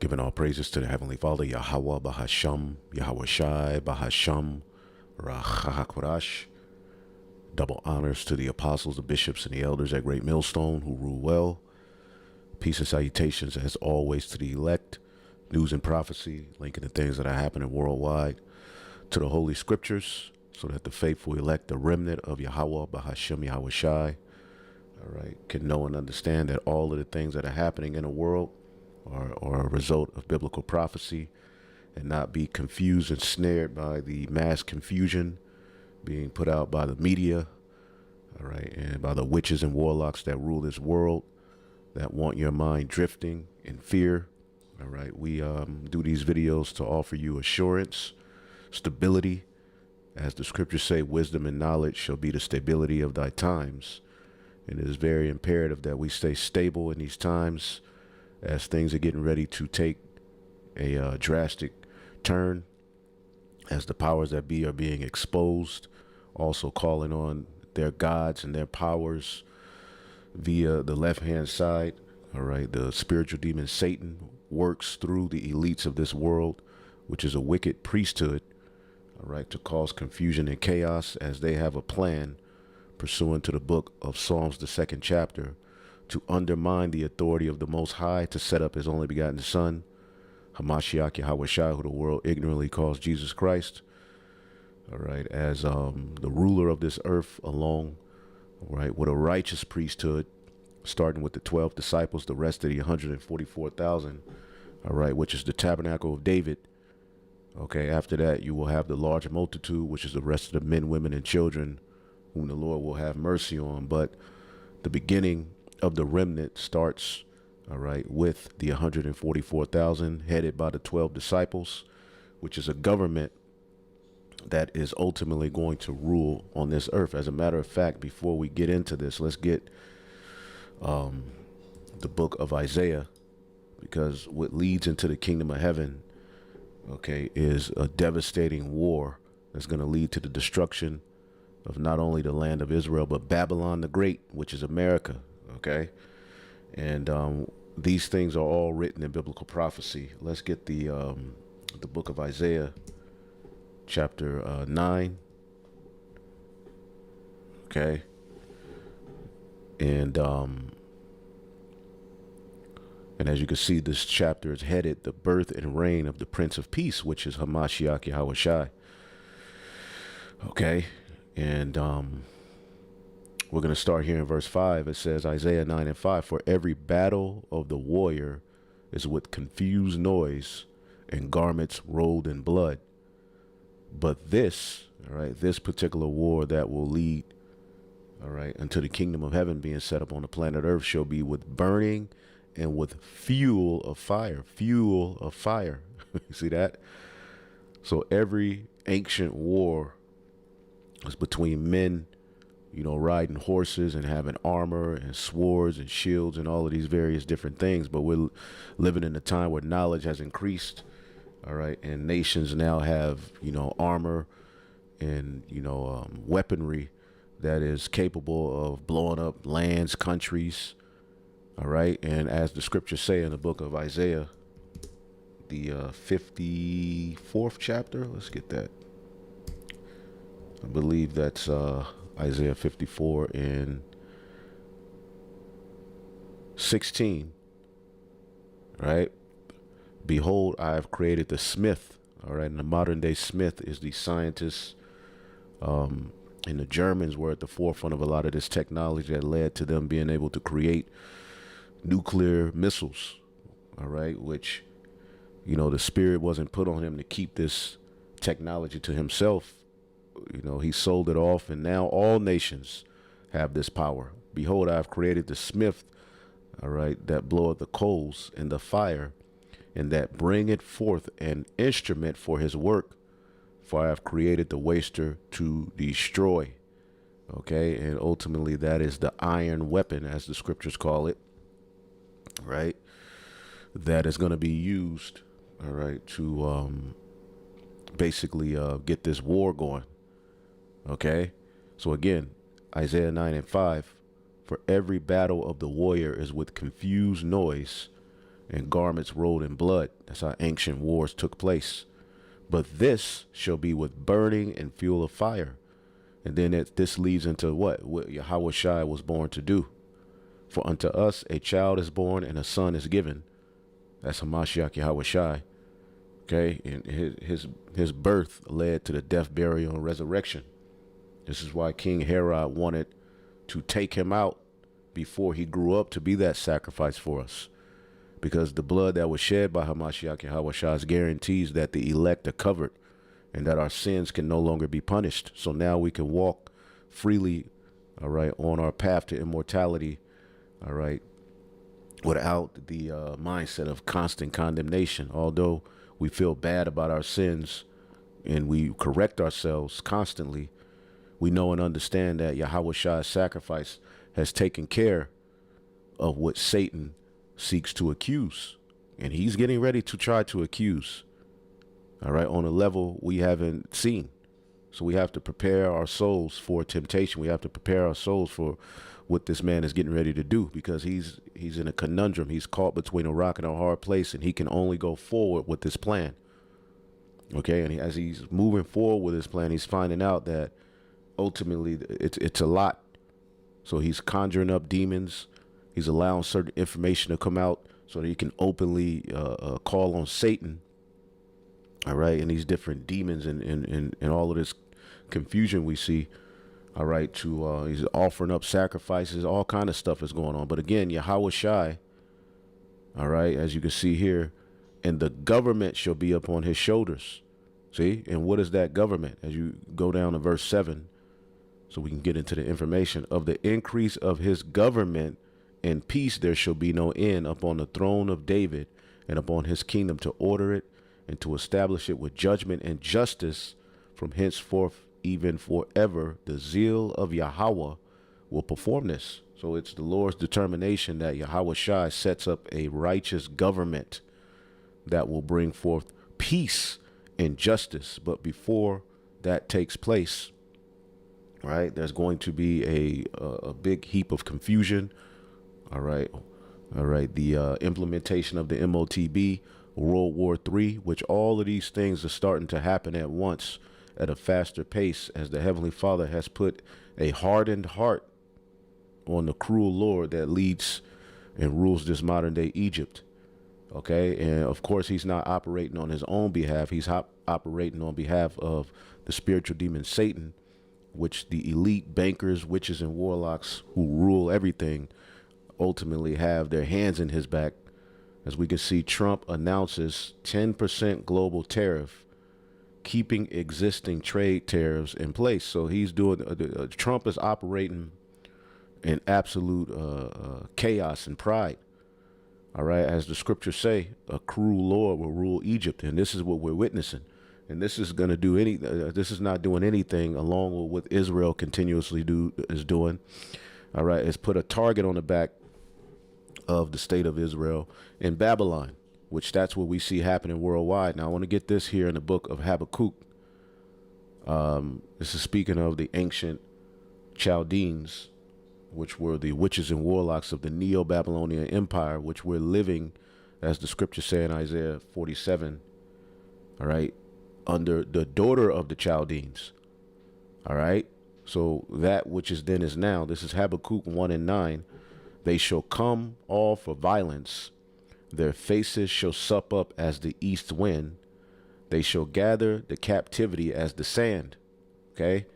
Giving all praises to the Heavenly Father, Yahweh, Bahasham, Yahweh Shai, Bahasham, Rahakodash. Double honors to the apostles, the bishops, and the elders at Great Millstone who rule well. Peace and salutations, as always, to the elect. News and prophecy, linking the things that are happening worldwide to the Holy Scriptures, so that the faithful elect, the remnant of Yahweh, Bahasham, Yahweh Shai, all right, can know and understand that all of the things that are happening in the world are a result of biblical prophecy, and not be confused and snared by the mass confusion being put out by the media, all right, and by the witches and warlocks that rule this world, that want your mind drifting in fear. All right, we do these videos to offer you assurance, stability. As the scriptures say, wisdom and knowledge shall be the stability of thy times. And it is very imperative that we stay stable in these times, as things are getting ready to take a drastic turn, as the powers that be are being exposed, also calling on their gods and their powers via the left-hand side. All right, the spiritual demon Satan works through the elites of this world, which is a wicked priesthood, all right, to cause confusion and chaos, as they have a plan pursuant to the book of Psalms, the 2nd chapter, to undermine the authority of the Most High, to set up his only begotten Son, Hamashiach Yahweh Shai, who the world ignorantly calls Jesus Christ, all right, as the ruler of this earth, along, all right, with a righteous priesthood, starting with the 12 disciples, the rest of the 144,000, all right, which is the tabernacle of David. Okay, after that, you will have the large multitude, which is the rest of the men, women, and children whom the Lord will have mercy on. But the beginning of the remnant starts, all right, with the 144,000 headed by the 12 disciples, which is a government that is ultimately going to rule on this earth. As a matter of fact, before we get into this, let's get the book of Isaiah, because what leads into the kingdom of heaven, okay, is a devastating war that's going to lead to the destruction of not only the land of Israel, but Babylon the Great, which is America, okay? And these things are all written in biblical prophecy. Let's get the book of Isaiah, chapter 9, okay? And as you can see, this chapter is headed the birth and reign of the Prince of Peace, which is Hamashiach Yahweh Shai. Okay, and we're going to start here in verse 5. It says, Isaiah 9 and 5, for every battle of the warrior is with confused noise and garments rolled in blood. But this, all right, this particular war that will lead, all right, unto the kingdom of heaven being set up on the planet Earth shall be with burning and with fuel of fire. Fuel of fire. You see that? So every ancient war was between men, you know, riding horses and having armor and swords and shields and all of these various different things. But we're living in a time where knowledge has increased, all right, and nations now have, you know, armor and, you know, weaponry that is capable of blowing up lands, countries, all right. And as the scriptures say in the book of Isaiah, the 54th chapter, let's get that. I believe that's Isaiah 54 and 16, right? Behold, I have created the smith, all right? And the modern day smith is the scientist, and the Germans were at the forefront of a lot of this technology that led to them being able to create nuclear missiles, all right, which, you know, the spirit wasn't put on him to keep this technology to himself. You know, he sold it off, and now all nations have this power. Behold, I have created the smith, all right, that bloweth the coals in the fire, and that bringeth forth an instrument for his work. For I have created the waster to destroy. Okay, and ultimately that is the iron weapon, as the scriptures call it, right? That is going to be used, all right, to basically get this war going. Okay, so again, Isaiah 9 and 5, for every battle of the warrior is with confused noise and garments rolled in blood. That's how ancient wars took place. But this shall be with burning and fuel of fire. And then this leads into what Yahweh Shai was born to do. For unto us a child is born and a son is given. That's Hamashiach Yahweh Shai. Okay, and his birth led to the death, burial, and resurrection. This is why King Herod wanted to take him out before he grew up to be that sacrifice for us. Because the blood that was shed by Hamashiach Yahweh Shai guarantees that the elect are covered and that our sins can no longer be punished. So now we can walk freely, all right, on our path to immortality, all right, without the mindset of constant condemnation. Although we feel bad about our sins and we correct ourselves constantly, we know and understand that Yahweh Shai's sacrifice has taken care of what Satan seeks to accuse. And he's getting ready to try to accuse, all right, on a level we haven't seen. So we have to prepare our souls for temptation. We have to prepare our souls for what this man is getting ready to do, because he's in a conundrum. He's caught between a rock and a hard place, and he can only go forward with this plan. Okay, and as he's moving forward with his plan, he's finding out that ultimately it's a lot. So he's conjuring up demons. He's allowing certain information to come out so that he can openly call on Satan. All right, and these different demons and all of this confusion we see. All right, he's offering up sacrifices. All kind of stuff is going on. But again, Yahweh Shai, all right, as you can see here, and the government shall be upon his shoulders. See, and what is that government? As you go down to verse 7, so we can get into the information of the increase of his government and peace, there shall be no end upon the throne of David and upon his kingdom, to order it and to establish it with judgment and justice from henceforth even forever. The zeal of Yahweh will perform this. So it's the Lord's determination that Yahweh Shai sets up a righteous government that will bring forth peace and justice. But before that takes place, right, there's going to be a big heap of confusion. All right. The implementation of the MOTB, World War III, which all of these things are starting to happen at once at a faster pace, as the Heavenly Father has put a hardened heart on the cruel Lord that leads and rules this modern day Egypt. Okay. And of course, he's not operating on his own behalf. He's operating on behalf of the spiritual demon Satan, which the elite bankers, witches, and warlocks who rule everything ultimately have their hands in his back. As we can see, Trump announces 10% global tariff, keeping existing trade tariffs in place. So he's doing, Trump is operating in absolute chaos and pride. All right. As the scriptures say, a cruel Lord will rule Egypt. And this is what we're witnessing. And this is going to do this is not doing anything along with what Israel continuously is doing. All right. It's put a target on the back of the state of Israel in Babylon, which that's what we see happening worldwide. Now, I want to get this here in the book of Habakkuk. This is speaking of the ancient Chaldeans, which were the witches and warlocks of the Neo-Babylonian Empire, which we're living, as the scriptures say in Isaiah 47, all right, under the daughter of the Chaldeans. All right. So that which is then is now. This is Habakkuk 1:9. They shall come all for violence. Their faces shall sup up as the east wind. They shall gather the captivity as the sand. Okay.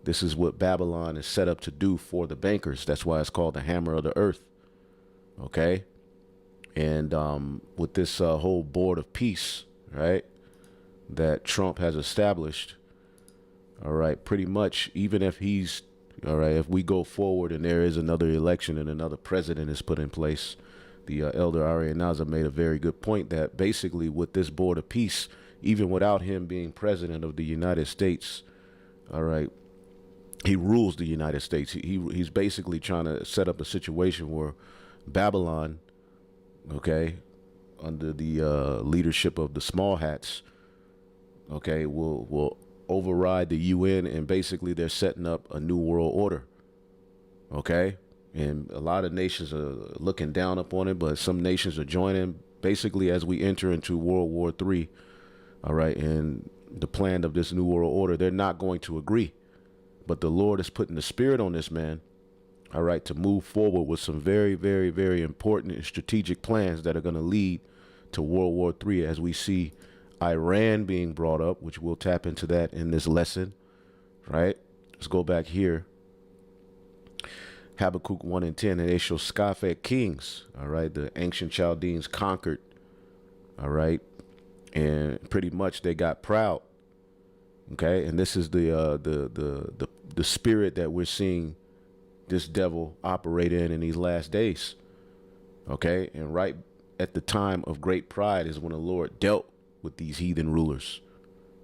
This is what Babylon is set up to do for the bankers. That's why it's called the hammer of the earth. Okay. And with this whole board of peace, right, that Trump has established, all right, pretty much, even if he's, all right, if we go forward and there is another election and another president is put in place, the elder Ari Naza made a very good point that basically with this board of peace, even without him being president of the United States, all right, he rules the United States. He's basically trying to set up a situation where Babylon, okay, under the leadership of the small hats, okay, will override the UN, and basically they're setting up a new world order. Okay. And a lot of nations are looking down upon it, but some nations are joining basically as we enter into World War III, all right, and the plan of this new world order, they're not going to agree. But the Lord is putting the spirit on this man, all right, to move forward with some very, very, very important and strategic plans that are going to lead to World War III, as we see Iran being brought up, which we'll tap into that in this lesson, right? Let's go back here. Habakkuk 1 and 10, and they shall scoff at kings, all right? The ancient Chaldeans conquered, all right? And pretty much they got proud, okay? And this is the spirit that we're seeing this devil operate in these last days, okay? And right at the time of great pride is when the Lord dealt with these heathen rulers,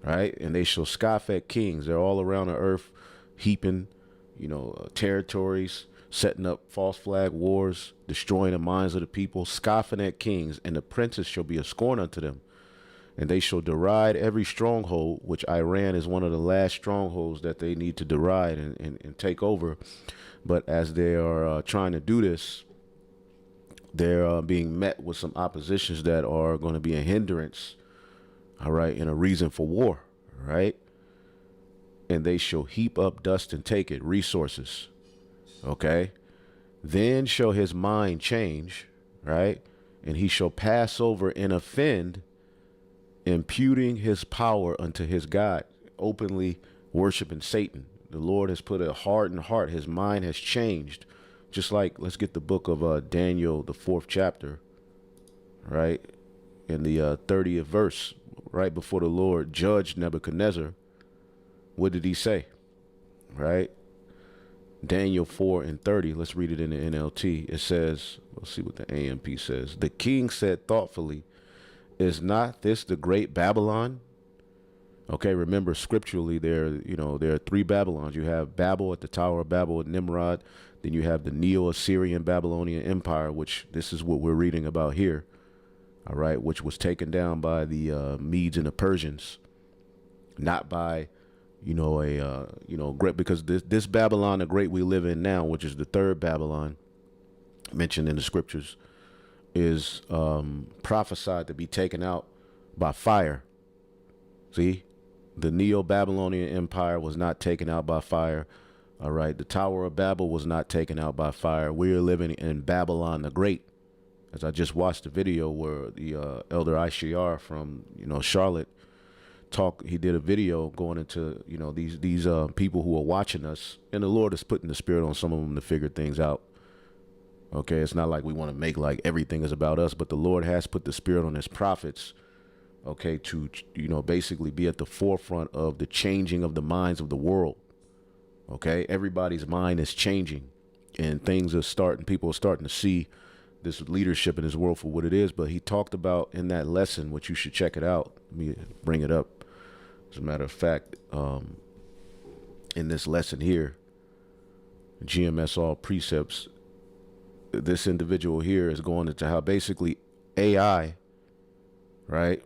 right? And they shall scoff at kings. They're all around the earth, heaping, territories, setting up false flag wars, destroying the minds of the people, scoffing at kings, and the princes shall be a scorn unto them. And they shall deride every stronghold, which Iran is one of the last strongholds that they need to deride and take over. But as they are trying to do this, they're being met with some oppositions that are going to be a hindrance, all right, and a reason for war, right? And they shall heap up dust and take it, resources, okay? Then shall his mind change, right? And he shall pass over and offend, imputing his power unto his God, openly worshiping Satan. The Lord has put a hardened heart. His mind has changed. Just like, let's get the book of Daniel, the 4th chapter, right? In the 30th verse, right before the Lord judged Nebuchadnezzar, what did he say, right? Daniel 4 and 30. Let's read it in the NLT. It says, let's see what the AMP says. The king said thoughtfully, is not this the great Babylon? Okay, remember scripturally there are 3 Babylons. You have Babel at the Tower of Babel at Nimrod. Then you have the Neo-Assyrian Babylonian Empire, which this is what we're reading about here. All right, which was taken down by the Medes and the Persians, not by great, because this Babylon the Great we live in now, which is the 3rd Babylon mentioned in the scriptures, is prophesied to be taken out by fire. See, the Neo-Babylonian Empire was not taken out by fire. All right, the Tower of Babel was not taken out by fire. We are living in Babylon the Great. As I just watched the video where the Elder Ishiar from Charlotte he did a video going into these people who are watching us, and the Lord is putting the spirit on some of them to figure things out. Okay, it's not like we want to make like everything is about us, but the Lord has put the spirit on his prophets, okay, to basically be at the forefront of the changing of the minds of the world. Okay, everybody's mind is changing, and things are people are starting to see this leadership in this world for what it is. But he talked about in that lesson, which you should check it out. Let me bring it up. As a matter of fact, in this lesson here, GMS All Precepts, this individual here is going into how basically AI, right?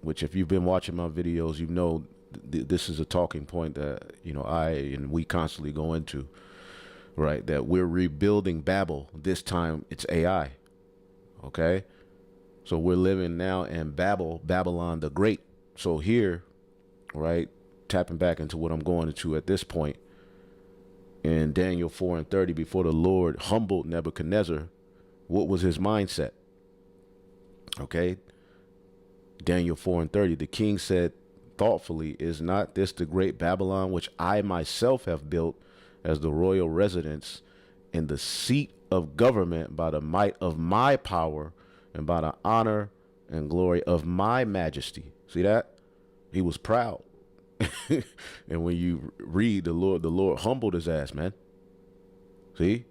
Which if you've been watching my videos, this is a talking point that, I and we constantly go into, right? That we're rebuilding Babel. This time it's AI. Okay. So we're living now in Babylon the Great. So here, right, tapping back into what I'm going into at this point, in Daniel 4 and 30, before the Lord humbled Nebuchadnezzar, what was his mindset? Okay. Daniel 4 and 30, the king said thoughtfully, is not this the great Babylon, which I myself have built as the royal residence and the seat of government by the might of my power and by the honor and glory of my majesty? See that? He was proud. And when you read the Lord humbled his ass, man. See?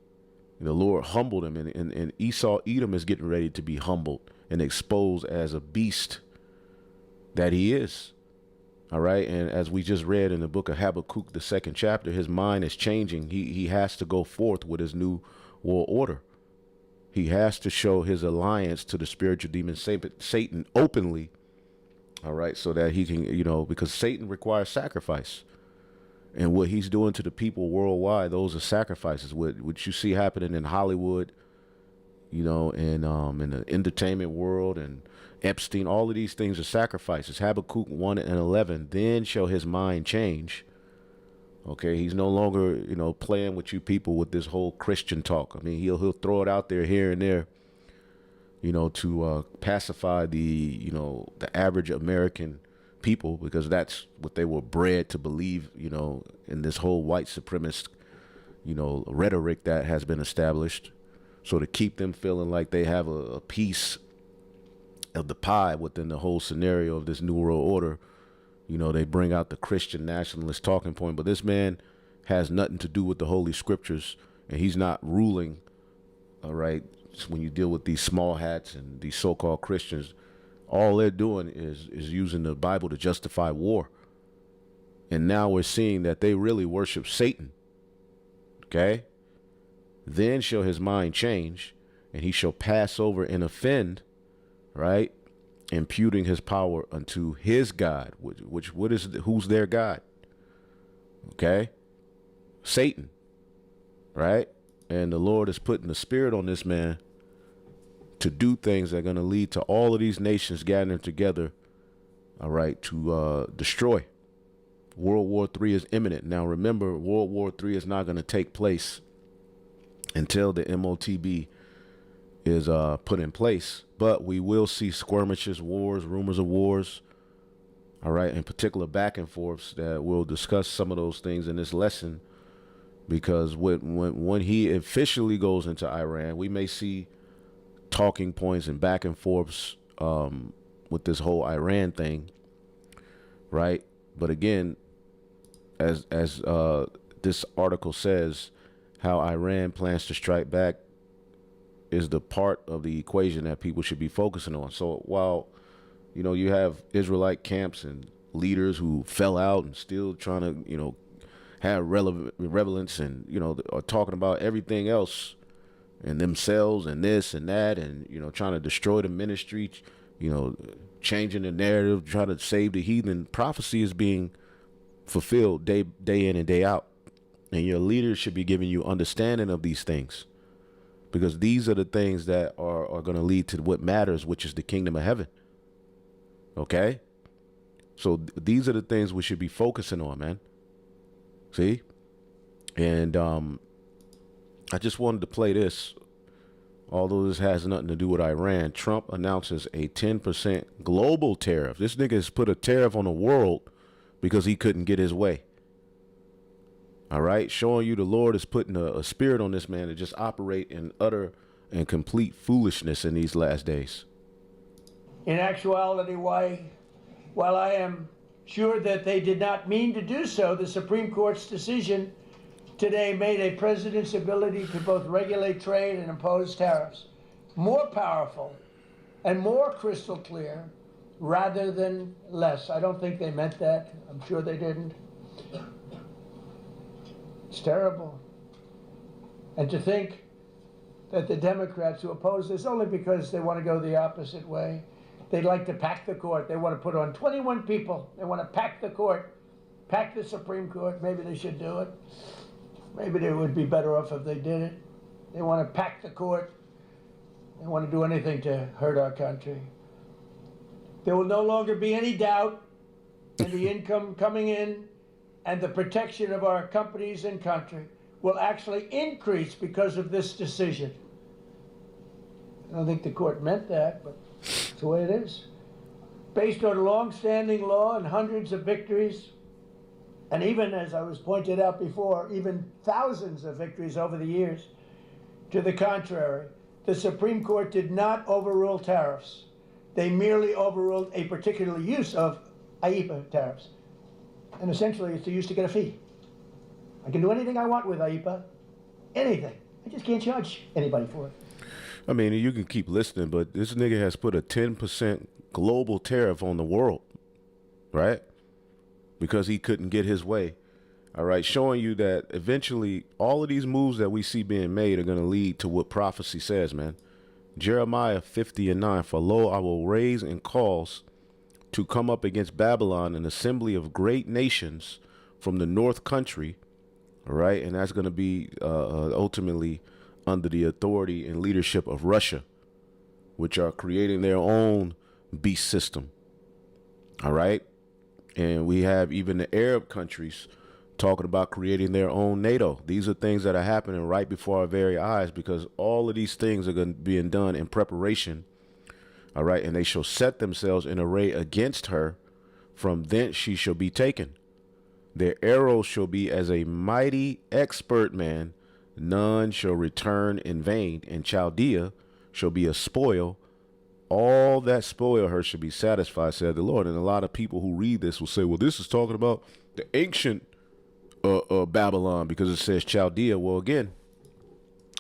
The Lord humbled him, and Edom is getting ready to be humbled and exposed as a beast that he is. All right. And as we just read in the book of Habakkuk, the 2nd chapter, his mind is changing. He has to go forth with his new world order. He has to show his alliance to the spiritual demon Satan openly. All right. So that he can, because Satan requires sacrifice. And what he's doing to the people worldwide, those are sacrifices. What you see happening in Hollywood, in the entertainment world, and Epstein, all of these things are sacrifices. Habakkuk 1 and 11, then shall his mind change. Okay, he's no longer, playing with you people with this whole Christian talk. I mean, he'll throw it out there here and there, to pacify the average American people, because that's what they were bred to believe, in this whole white supremacist, rhetoric that has been established. So to keep them feeling like they have a piece of the pie within the whole scenario of this New World Order, they bring out the Christian nationalist talking point. But this man has nothing to do with the Holy Scriptures, and he's not ruling, all right? When you deal with these small hats and these so-called Christians, all they're doing is using the Bible to justify war. And now we're seeing that they really worship Satan, okay? Then shall his mind change, and he shall pass over and offend, right? Imputing his power unto his God, who's their God? Okay? Satan, right? And the Lord is putting the spirit on this man to do things that are going to lead to all of these nations gathering together, all right, to destroy. World War III is imminent. Now, remember, World War III is not going to take place until the MOTB is put in place. But we will see skirmishes, wars, rumors of wars, all right, in particular back and forths, that we'll discuss some of those things in this lesson, because when he officially goes into Iran, we may see talking points and back and forths with this whole Iran thing, right? But again, as this article says, how Iran plans to strike back is the part of the equation that people should be focusing on. So while, you have Israelite camps and leaders who fell out and still trying to, have relevance and, are talking about everything else and themselves and this and that, and, trying to destroy the ministry, changing the narrative, trying to save the heathen, prophecy is being fulfilled day in and day out. And your leaders should be giving you understanding of these things, because these are the things that are going to lead to what matters, which is the kingdom of heaven. Okay? So these are the things we should be focusing on, man. See? And I just wanted to play this. Although this has nothing to do with Iran, Trump announces a 10% global tariff. This nigga has put a tariff on the world because he couldn't get his way. All right, showing you the Lord is putting a spirit on this man to just operate in utter and complete foolishness in these last days. In actuality, while I am sure that they did not mean to do so, the Supreme Court's decision today made a president's ability to both regulate trade and impose tariffs more powerful and more crystal clear rather than less. I don't think they meant that. I'm sure they didn't. It's terrible. And to think that the Democrats who oppose this only because they want to go the opposite way, they'd like to pack the court. They want to put on 21 people. They want to pack the court, pack the Supreme Court. Maybe they should do it. Maybe they would be better off if they did it. They want to pack the court. They want to do anything to hurt our country. There will no longer be any doubt in the income coming in, and the protection of our companies and country will actually increase because of this decision. I don't think the court meant that, but it's the way it is. Based on long-standing law and hundreds of victories, and even, as I was pointed out before, even thousands of victories over the years, to the contrary, the Supreme Court did not overrule tariffs. They merely overruled a particular use of IEEPA tariffs. And essentially, it's used to get a fee. I can do anything I want with IEEPA, anything. I just can't charge anybody for it. I mean, you can keep listening, but this nigga has put a 10% global tariff on the world, right? Because he couldn't get his way. All right, showing you that eventually all of these moves that we see being made are going to lead to what prophecy says, man. Jeremiah 50:9, for lo, I will raise and cause to come up against Babylon an assembly of great nations from the north country, all right? And that's going to be ultimately under the authority and leadership of Russia, which are creating their own beast system. All right. And we have even the Arab countries talking about creating their own NATO. These are things that are happening right before our very eyes, because all of these things are going to be done in preparation. All right. And they shall set themselves in array against her. From thence she shall be taken. Their arrows shall be as a mighty expert man. None shall return in vain. And Chaldea shall be a spoil. All that spoil her shall be satisfied, said the Lord. And a lot of people who read this will say, well, this is talking about the ancient Babylon, because it says Chaldea. Well, again,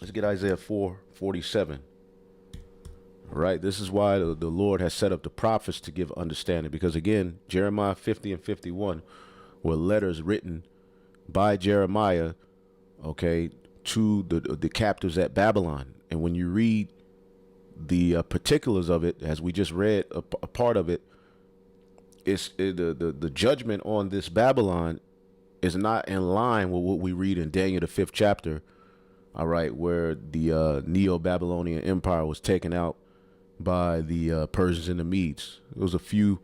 let's get Isaiah 4:47. Right. This is why the Lord has set up the prophets to give understanding, because, again, Jeremiah 50 and 51 were letters written by Jeremiah, okay, to the captives at Babylon. And when you read the particulars of it, as we just read a part of it, the judgment on this Babylon is not in line with what we read in Daniel the 5th chapter. All right, where the Neo-Babylonian Empire was taken out by the Persians and the Medes. There was a few,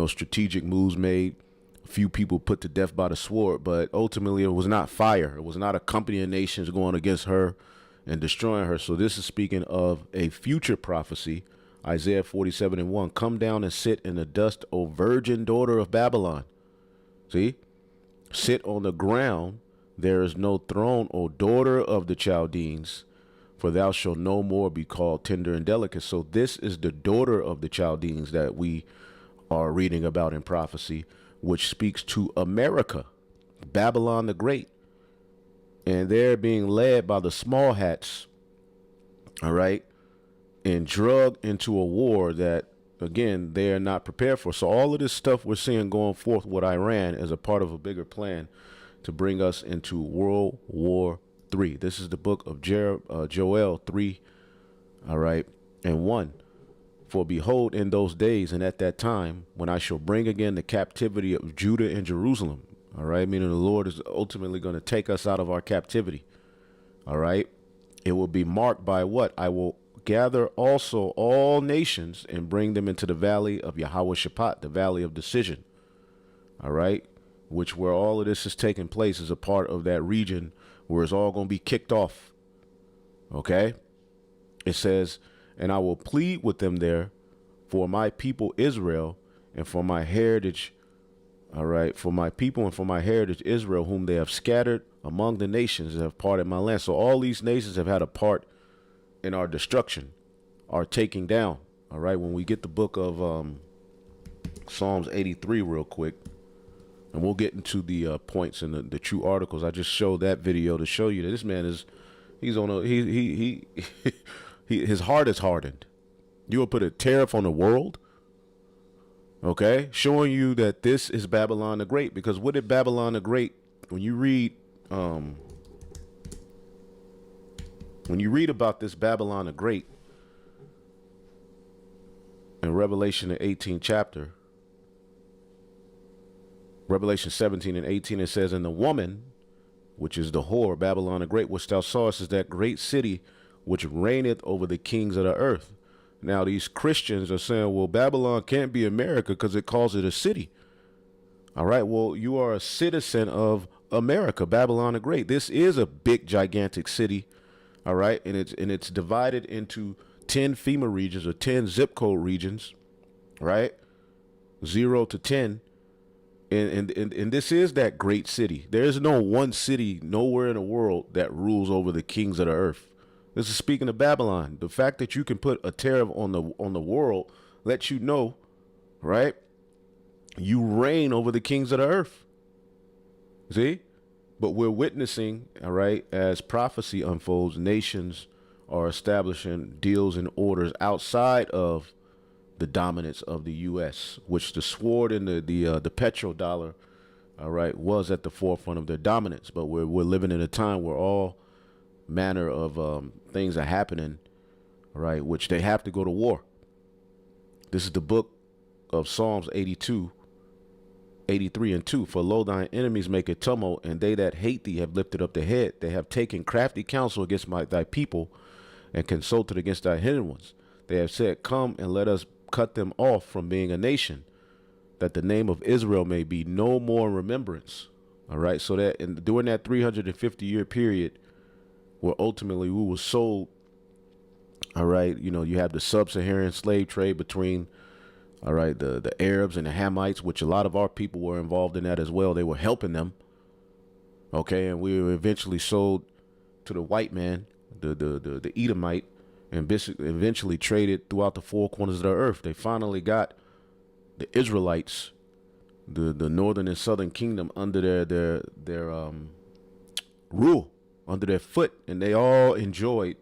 strategic moves made, a few people put to death by the sword, but ultimately it was not fire. It was not a company of nations going against her and destroying her. So this is speaking of a future prophecy. Isaiah 47:1. Come down and sit in the dust, O virgin daughter of Babylon. See? Sit on the ground. There is no throne, O daughter of the Chaldeans, for thou shalt no more be called tender and delicate. So this is the daughter of the Chaldeans that we are reading about in prophecy, which speaks to America, Babylon the Great. And they're being led by the small hats, all right, and drugged into a war that, again, they are not prepared for. So all of this stuff we're seeing going forth with Iran is a part of a bigger plan to bring us into World War III. This is the book of Joel 3, all right, and 1. For behold, in those days and at that time, when I shall bring again the captivity of Judah and Jerusalem, all right, meaning the Lord is ultimately going to take us out of our captivity. All right. It will be marked by what? I will gather also all nations and bring them into the valley of Yahweh Shaphat, the valley of decision. All right. Which, where all of this is taking place, is a part of that region where it's all going to be kicked off. Okay. It says, and I will plead with them there for my people Israel and for my heritage. All right, for my people and for my heritage Israel, whom they have scattered among the nations that have parted my land. So all these nations have had a part in our destruction, our taking down. All right, when we get the book of Psalms 83 real quick, and we'll get into the points and the true articles. I just showed that video to show you that this man he's on a his heart is hardened. You will put a tariff on the world. Okay, showing you that this is Babylon the Great, because what did Babylon the Great, when you read about this Babylon the Great in Revelation the 18th chapter, Revelation 17 and 18, it says, and the woman, which is the whore, Babylon the Great, which thou sawest, is that great city which reigneth over the kings of the earth. Now, these Christians are saying, well, Babylon can't be America because it calls it a city. All right, well, you are a citizen of America, Babylon the Great. This is a big, gigantic city. All right, and it's divided into 10 FEMA regions, or 10 zip code regions, right? 0 to 10. And this is that great city. There is no one city nowhere in the world that rules over the kings of the earth. This is speaking of Babylon. The fact that you can put a tariff on the world lets you know, right? You reign over the kings of the earth. See? But we're witnessing, all right, as prophecy unfolds, nations are establishing deals and orders outside of the dominance of the U.S., which the sword and the petrodollar, all right, was at the forefront of their dominance. But we're living in a time where all manner of things are happening, right, which they have to go to war. This is the book of Psalms 82, 83 and 2. For lo, thine enemies make a tumult, and they that hate thee have lifted up their head. They have taken crafty counsel against thy people, and consulted against thy hidden ones. They have said, come and let us cut them off from being a nation, that the name of Israel may be no more in remembrance. All right. So that during that 350-year period where ultimately we were sold, all right, you have the sub-Saharan slave trade between, all right, the Arabs and the Hamites, which a lot of our people were involved in that as well. They were helping them. Okay. And we were eventually sold to the white man, the Edomite, and eventually traded throughout the four corners of the earth. They finally got the Israelites, the northern and southern kingdom, under their rule, under their foot, and they all enjoyed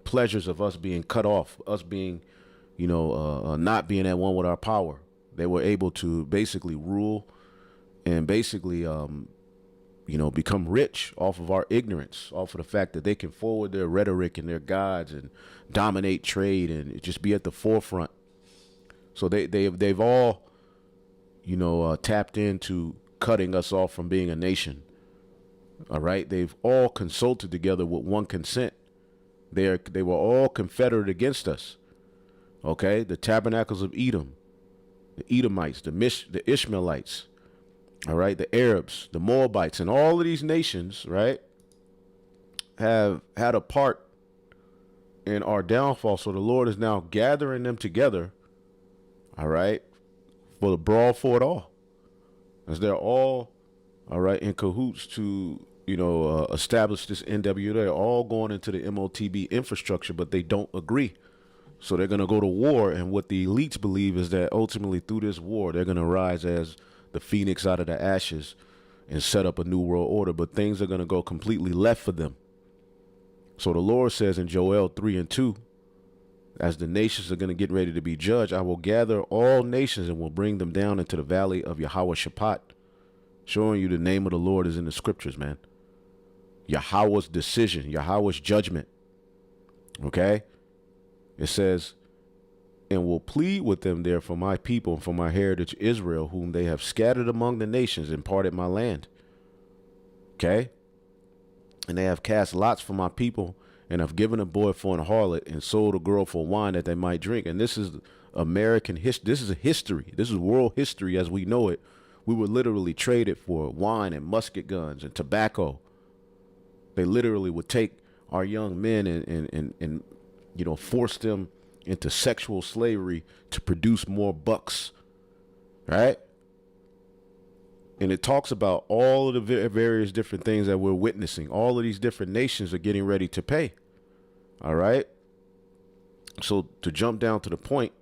pleasures of us being cut off, us being, not being at one with our power. They were able to basically rule and basically, become rich off of our ignorance, off of the fact that they can forward their rhetoric and their gods and dominate trade and just be at the forefront. So they've all, tapped into cutting us off from being a nation. All right. They've all consulted together with one consent. They were all confederate against us. Okay. The tabernacles of Edom, the Edomites, the Ishmaelites, all right, the Arabs, the Moabites, and all of these nations, right, have had a part in our downfall. So the Lord is now gathering them together, all right, for the brawl for it all. As they're all right, in cahoots to, establish this NWA. They're all going into the MOTB infrastructure, but they don't agree. So they're going to go to war. And what the elites believe is that ultimately through this war, they're going to rise as the phoenix out of the ashes and set up a new world order. But things are going to go completely left for them. So the Lord says in Joel 3 and 2, as the nations are going to get ready to be judged, I will gather all nations and will bring them down into the valley of Yahweh-Shaphat. Showing you the name of the Lord is in the scriptures, man. Yahweh's decision, Yahweh's judgment. Okay? It says, and will plead with them there for my people and for my heritage Israel, whom they have scattered among the nations and parted my land. Okay? And they have cast lots for my people and have given a boy for an harlot and sold a girl for wine that they might drink. And this is American history. This is a history. This is world history as we know it. We were literally traded for wine and musket guns and tobacco. They literally would take our young men and force them into sexual slavery to produce more bucks, right? And it talks about all of the various different things that we're witnessing. All of these different nations are getting ready to pay, all right? So to jump down to the point,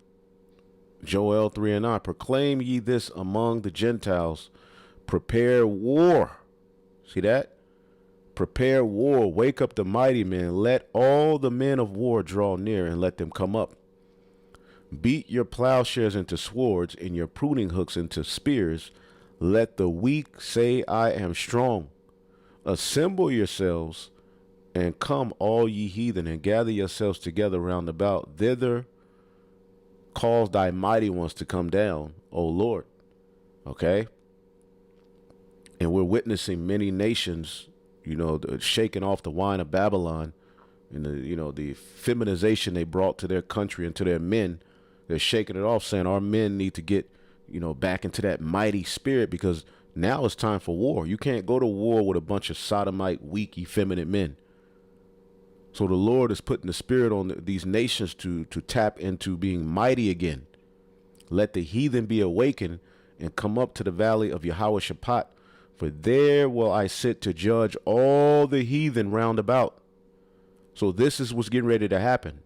Joel 3 and 9, proclaim ye this among the Gentiles, prepare war. See that? Prepare war, wake up the mighty men, let all the men of war draw near and let them come up. Beat your plowshares into swords and your pruning hooks into spears. Let the weak say, I am strong. Assemble yourselves and come, all ye heathen, and gather yourselves together round about. Thither cause thy mighty ones to come down, O Lord. Okay? And we're witnessing many nations, shaking off the wine of Babylon and the feminization they brought to their country and to their men. They're shaking it off, saying our men need to get, back into that mighty spirit, because now it's time for war. You can't go to war with a bunch of sodomite, weak, effeminate men. So the Lord is putting the spirit on these nations to tap into being mighty again. Let the heathen be awakened and come up to the valley of Yahweh-Shaphat. For there will I sit to judge all the heathen round about. So this is what's getting ready to happen.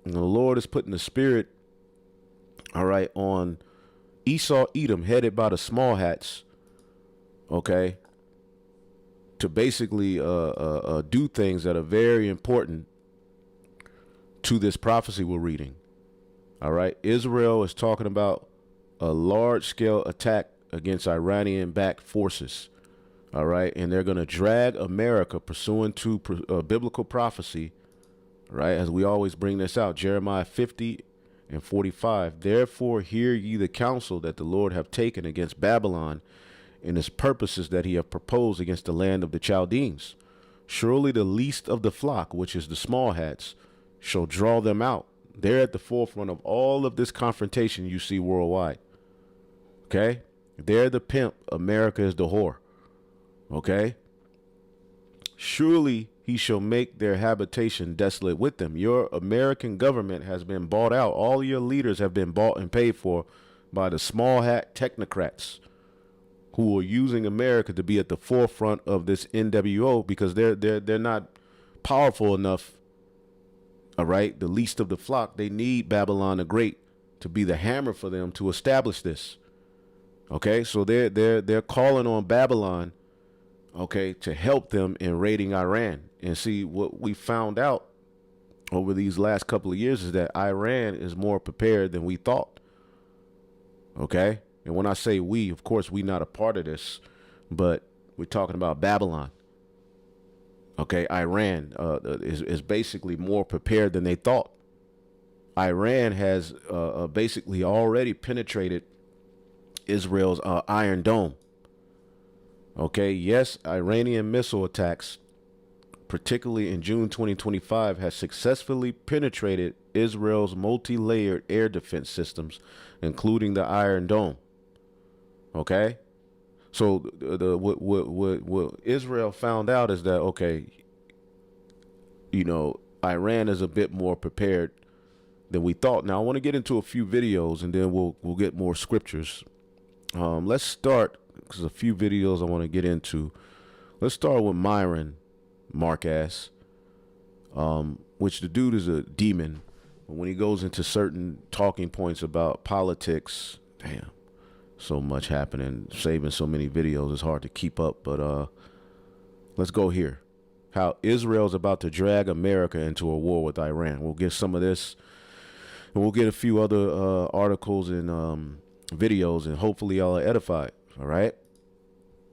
And the Lord is putting the spirit, all right, on Esau, Edom, headed by the small hats, okay, to basically do things that are very important to this prophecy we're reading. All right. Israel is talking about a large-scale attack against Iranian-backed forces. All right. And they're going to drag America pursuant to biblical prophecy. Right. As we always bring this out, Jeremiah 50 and 45. Therefore, hear ye the counsel that the Lord have taken against Babylon in his purposes that he hath proposed against the land of the Chaldeans. Surely the least of the flock, which is the small hats, shall draw them out. They're at the forefront of all of this confrontation you see worldwide. Okay? They're the pimp. America is the whore. Okay? Surely he shall make their habitation desolate with them. Your American government has been bought out. All your leaders have been bought and paid for by the small hat technocrats who are using America to be at the forefront of this NWO because they're not powerful enough. All right, the least of the flock. They need Babylon the Great to be the hammer for them to establish this. Okay, so they're calling on Babylon, okay, to help them in raiding Iran. And see, what we found out over these last couple of years is that Iran is more prepared than we thought. Okay, and when I say we, of course, we're not a part of this, but we're talking about Babylon. Okay, Iran is basically more prepared than they thought. Iran has basically already penetrated Israel's Iron Dome. Okay, yes, Iranian missile attacks, particularly in June 2025, has successfully penetrated Israel's multi-layered air defense systems, including the Iron Dome. Okay, so what Israel found out is that, okay, you know, Iran is a bit more prepared than we thought. Now I want to get into a few videos and then we'll get more scriptures. Let's start, because a few videos I want to get into. Let's start with Myron Marcas, which the dude is a demon. But when he goes into certain talking points about politics, damn, so much happening, saving so many videos, it's hard to keep up. But let's go here. How Israel's about to drag America into a war with Iran. We'll get some of this, and we'll get a few other articles and videos, and hopefully y'all are edified. All right.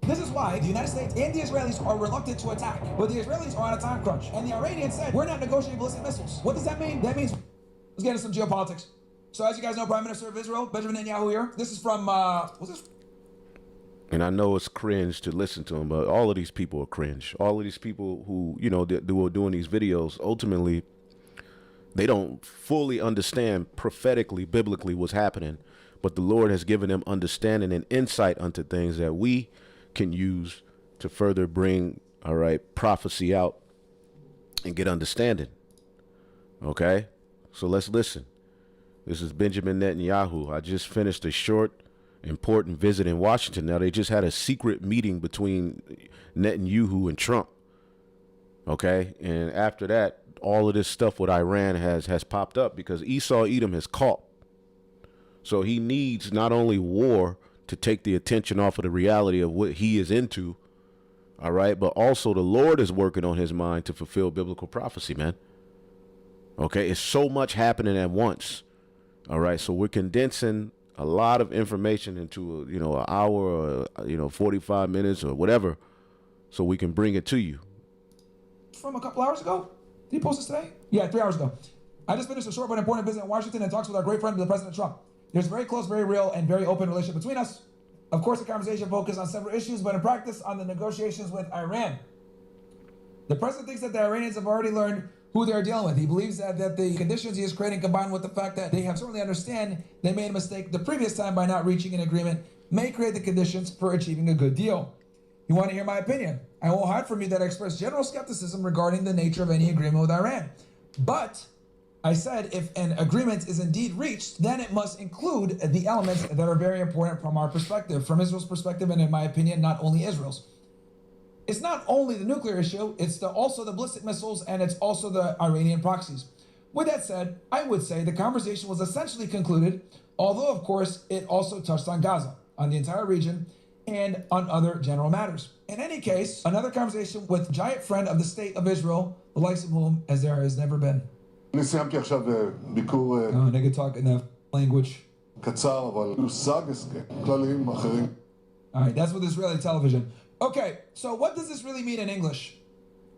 This is why the United States and the Israelis are reluctant to attack. But the Israelis are on a time crunch. And the Iranians said, we're not negotiating ballistic missiles. What does that mean? That means, let's get into some geopolitics. So as you guys know, Prime Minister of Israel, Benjamin Netanyahu here. This is from, what's this? And I know it's cringe to listen to them, but all of these people are cringe. All of these people who, you know, who are doing these videos, ultimately, they don't fully understand prophetically, biblically what's happening. But the Lord has given them understanding and insight unto things that we can use to further bring, all right, prophecy out and get understanding. Okay, so let's listen. This is Benjamin Netanyahu. I just finished a short, important visit in Washington. Now, they just had a secret meeting between Netanyahu and Trump. Okay, and after that, all of this stuff with Iran has popped up because Esau Edom has caught. So he needs not only war to take the attention off of the reality of what he is into, all right, but also the Lord is working on his mind to fulfill biblical prophecy, man. Okay, it's so much happening at once. All right, so we're condensing a lot of information into an hour or 45 minutes or whatever, so we can bring it to you. From a couple hours ago? Did he post this today? Yeah, 3 hours ago. I just finished a short but important visit in Washington and talks with our great friend, the President Trump. There's a very close, very real, and very open relationship between us. Of course, the conversation focused on several issues, but in practice, on the negotiations with Iran. The president thinks that the Iranians have already learned who they're dealing with. He believes that the conditions he is creating, combined with the fact that they have certainly understand they made a mistake the previous time by not reaching an agreement, may create the conditions for achieving a good deal. You want to hear my opinion? I won't hide from you that I express general skepticism regarding the nature of any agreement with Iran. But I said if an agreement is indeed reached, then it must include the elements that are very important from our perspective, from Israel's perspective, and in my opinion, not only Israel's. It's not only the nuclear issue, it's also the ballistic missiles, and it's also the Iranian proxies. With that said, I would say the conversation was essentially concluded, although of course it also touched on Gaza, on the entire region, and on other general matters. In any case, another conversation with a giant friend of the state of Israel, the likes of whom as there has never been. אני סיימתי עכשיו ביקור nigga talk in that language. קצר, אבל הושג הסכם, כללים אחרים. All right, that's with Israeli television. Okay, so what does this really mean in English?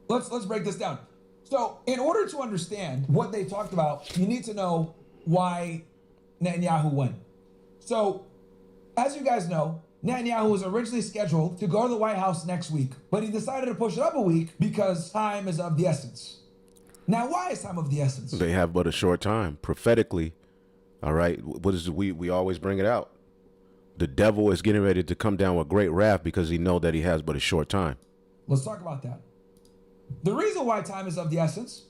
Let's break this down. So, in order to understand what they talked about, you need to know why Netanyahu won. So, as you guys know, Netanyahu was originally scheduled to go to the White House next week, but he decided to push it up a week because time is of the essence. Now, why is time of the essence? They have but a short time. Prophetically, all right, what is we always bring it out. The devil is getting ready to come down with great wrath because he know that he has but a short time. Let's talk about that. The reason why time is of the essence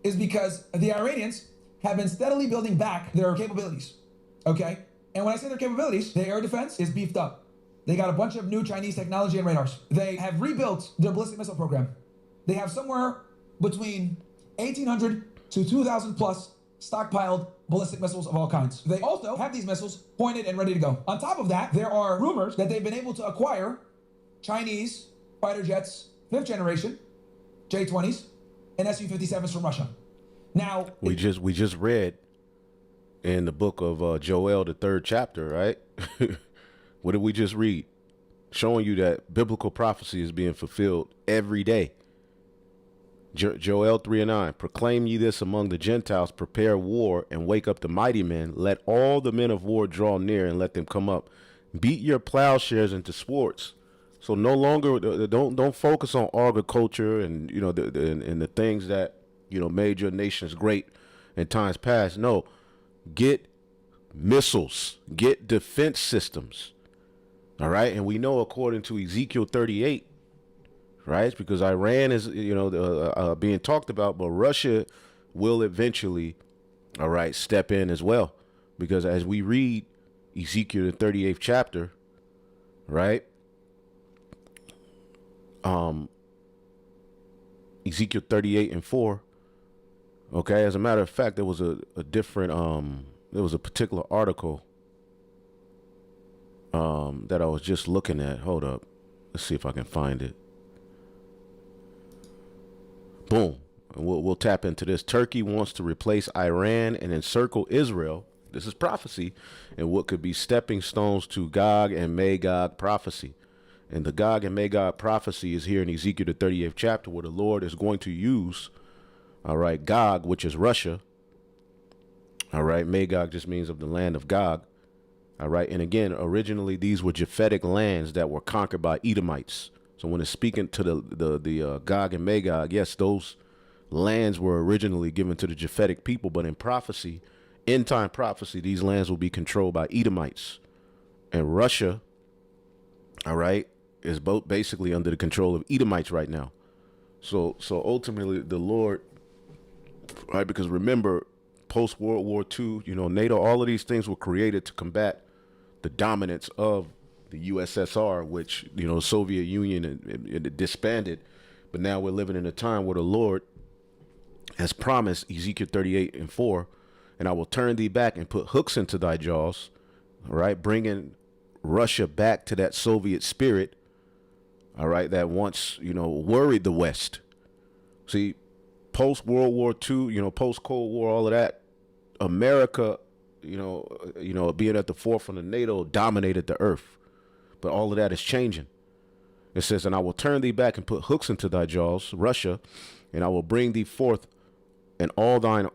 is because the Iranians have been steadily building back their capabilities, okay? And when I say their capabilities, their air defense is beefed up. They got a bunch of new Chinese technology and radars. They have rebuilt their ballistic missile program. They have somewhere between 1,800 to 2,000 plus stockpiled ballistic missiles of all kinds. They also have these missiles pointed and ready to go. On top of that, there are rumors that they've been able to acquire Chinese fighter jets, 5th generation, J-20s, and Su-57s from Russia. Now, We just read in the book of Joel, the 3rd chapter, right? What did we just read? Showing you that biblical prophecy is being fulfilled every day. Joel 3:9, proclaim ye this among the Gentiles, prepare war and wake up the mighty men. Let all the men of war draw near and let them come up. Beat your plowshares into swords. So no longer don't focus on agriculture and the things that made your nations great in times past. No, get missiles, get defense systems. All right, and we know according to Ezekiel 38. Right, because Iran is, being talked about, but Russia will eventually, all right, step in as well. Because as we read Ezekiel the 38th chapter, right, Ezekiel 38:4. Okay, as a matter of fact, there was a different, there was a particular article that I was just looking at. Hold up, let's see if I can find it. Boom. And we'll tap into this. Turkey wants to replace Iran and encircle Israel. This is prophecy and what could be stepping stones to Gog and Magog prophecy. And the Gog and Magog prophecy is here in Ezekiel the 38th chapter, where the Lord is going to use, all right, Gog, which is Russia. All right. Magog just means of the land of Gog. All right. And again, originally these were Japhetic lands that were conquered by Edomites. So when it's speaking to the Gog and Magog, yes, those lands were originally given to the Japhetic people, but in prophecy, end time prophecy, these lands will be controlled by Edomites. And Russia, all right, is both basically under the control of Edomites right now. So ultimately the Lord, right, because remember, post World War II, NATO, all of these things were created to combat the dominance of the USSR, which, Soviet Union it disbanded. But now we're living in a time where the Lord has promised, Ezekiel 38:4, and I will turn thee back and put hooks into thy jaws, all right, bringing Russia back to that Soviet spirit, all right, that once, worried the West. See, post World War II, post Cold War, all of that, America, being at the forefront of NATO, dominated the earth. But all of that is changing. It says, and I will turn thee back and put hooks into thy jaws, Russia, and I will bring thee forth and all thine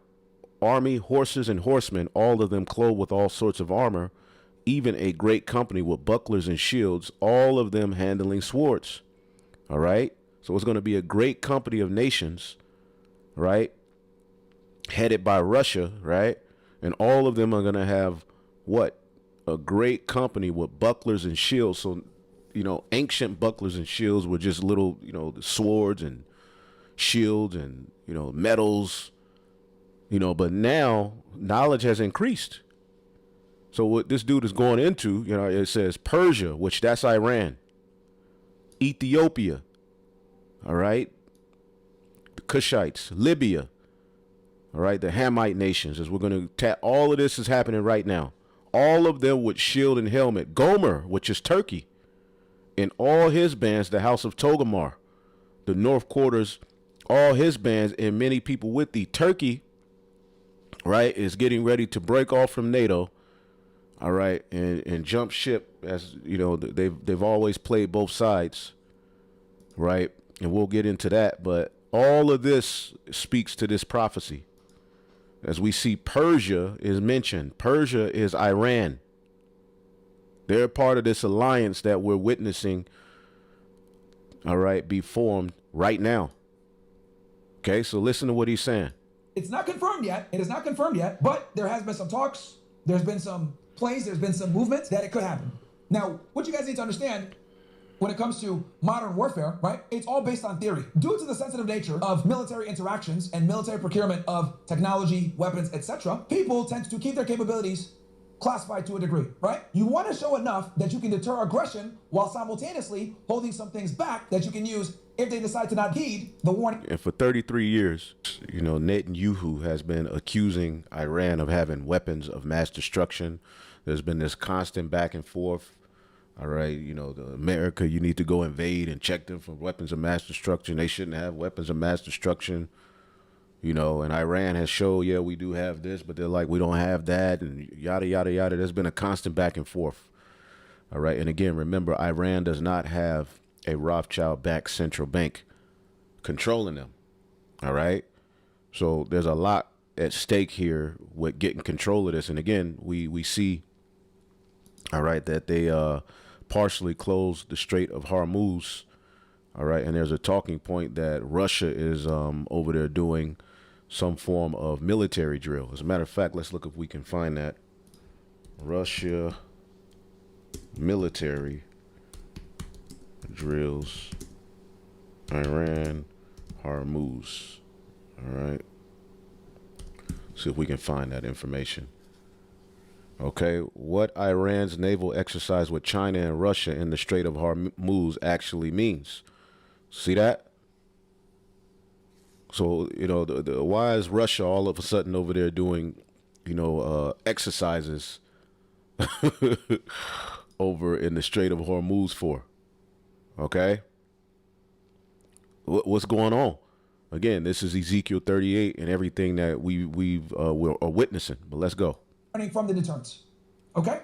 army, horses and horsemen, all of them clothed with all sorts of armor, even a great company with bucklers and shields, all of them handling swords. All right. So it's going to be a great company of nations, right, headed by Russia, right? And all of them are going to have what? A great company with bucklers and shields. So, ancient bucklers and shields were just little, swords and shields and, medals, but now knowledge has increased. So what this dude is going into, it says Persia, which that's Iran, Ethiopia, all right, the Cushites, Libya, all right, the Hamite nations, as we're going to all of this is happening right now. All of them with shield and helmet. Gomer, which is Turkey, and all his bands, the house of Togarmah, the north quarters, all his bands, and many people with thee. Turkey, right, is getting ready to break off from NATO, all right, and jump ship. As they've always played both sides, right, and we'll get into that. But all of this speaks to this prophecy. As we see, Persia is mentioned. Persia is Iran. They're part of this alliance that we're witnessing, all right, be formed right now. Okay, so listen to what he's saying. It's not confirmed yet. It is not confirmed yet, but there has been some talks. There's been some plays. There's been some movements that it could happen. Now, what you guys need to understand when it comes to modern warfare, right? It's all based on theory. Due to the sensitive nature of military interactions and military procurement of technology, weapons, etc., people tend to keep their capabilities classified to a degree, right? You want to show enough that you can deter aggression while simultaneously holding some things back that you can use if they decide to not heed the warning. And for 33 years, Netanyahu has been accusing Iran of having weapons of mass destruction. There's been this constant back and forth. All right, America, you need to go invade and check them for weapons of mass destruction. They shouldn't have weapons of mass destruction. And Iran has showed, yeah, we do have this, but they're like, we don't have that, and yada, yada, yada. There's been a constant back and forth. All right. And again, remember, Iran does not have a Rothschild-backed central bank controlling them. All right. So there's a lot at stake here with getting control of this. And again, we see, all right, that they partially closed the Strait of Hormuz. All right. And there's a talking point that Russia is over there doing some form of military drill. As a matter of fact, let's look if we can find that. Russia military drills Iran Hormuz. All right. See if we can find that information. Okay, what Iran's naval exercise with China and Russia in the Strait of Hormuz actually means. See that? So, why is Russia all of a sudden over there doing, exercises over in the Strait of Hormuz for? Okay? What's going on? Again, this is Ezekiel 38 and everything that we're witnessing. But let's go. From the deterrence. Okay?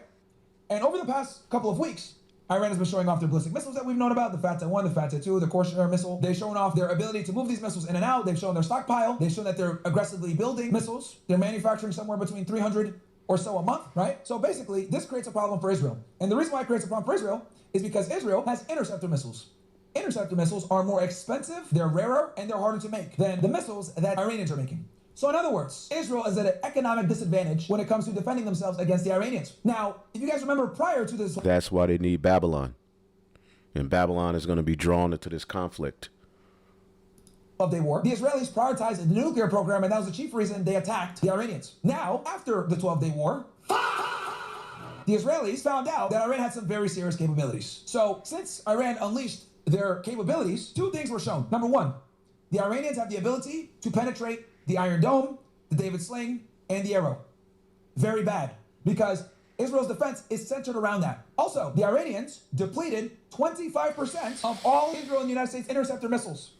And over the past couple of weeks, Iran has been showing off their ballistic missiles that we've known about, the Fatah-1, the Fatah-2, the Corsair missile. They've shown off their ability to move these missiles in and out. They've shown their stockpile. They've shown that they're aggressively building missiles. They're manufacturing somewhere between 300 or so a month, right? So basically, this creates a problem for Israel. And the reason why it creates a problem for Israel is because Israel has interceptor missiles. Interceptor missiles are more expensive, they're rarer, and they're harder to make than the missiles that Iranians are making. So in other words, Israel is at an economic disadvantage when it comes to defending themselves against the Iranians. Now, if you guys remember prior to this... That's why they need Babylon. And Babylon is going to be drawn into this conflict. 12-day war, the Israelis prioritized the nuclear program, and that was the chief reason they attacked the Iranians. Now, after the 12-day war, the Israelis found out that Iran had some very serious capabilities. So since Iran unleashed their capabilities, two things were shown. Number one, the Iranians have the ability to penetrate the Iron Dome, the David Sling, and the Arrow. Very bad, because Israel's defense is centered around that. Also, the Iranians depleted 25% of all Israel and the United States interceptor missiles.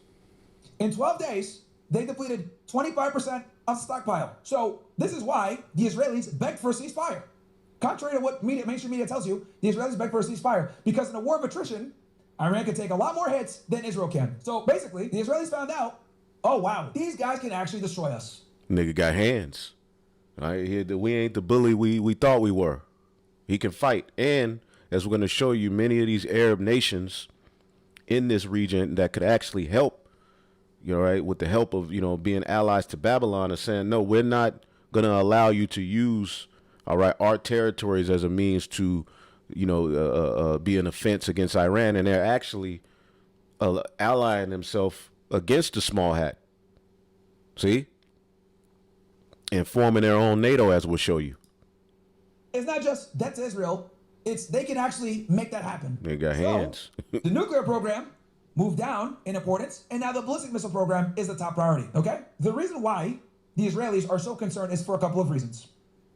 In 12 days, they depleted 25% of the stockpile. So this is why the Israelis begged for a ceasefire. Contrary to what mainstream media tells you, the Israelis begged for a ceasefire because in a war of attrition, Iran can take a lot more hits than Israel can. So basically, the Israelis found out, oh wow, these guys can actually destroy us. Nigga got hands. We ain't the bully we thought we were. He can fight. And as we're going to show you, many of these Arab nations in this region that could actually help, with the help of, being allies to Babylon, are saying, no, we're not going to allow you to use, our territories as a means to, be an offense against Iran. And they're actually allying themselves against the small hat. See? And forming their own NATO, as we'll show you. It's not just debt to Israel. It's they can actually make that happen. They got hands. The nuclear program moved down in importance, and now the ballistic missile program is the top priority, okay? The reason why the Israelis are so concerned is for a couple of reasons.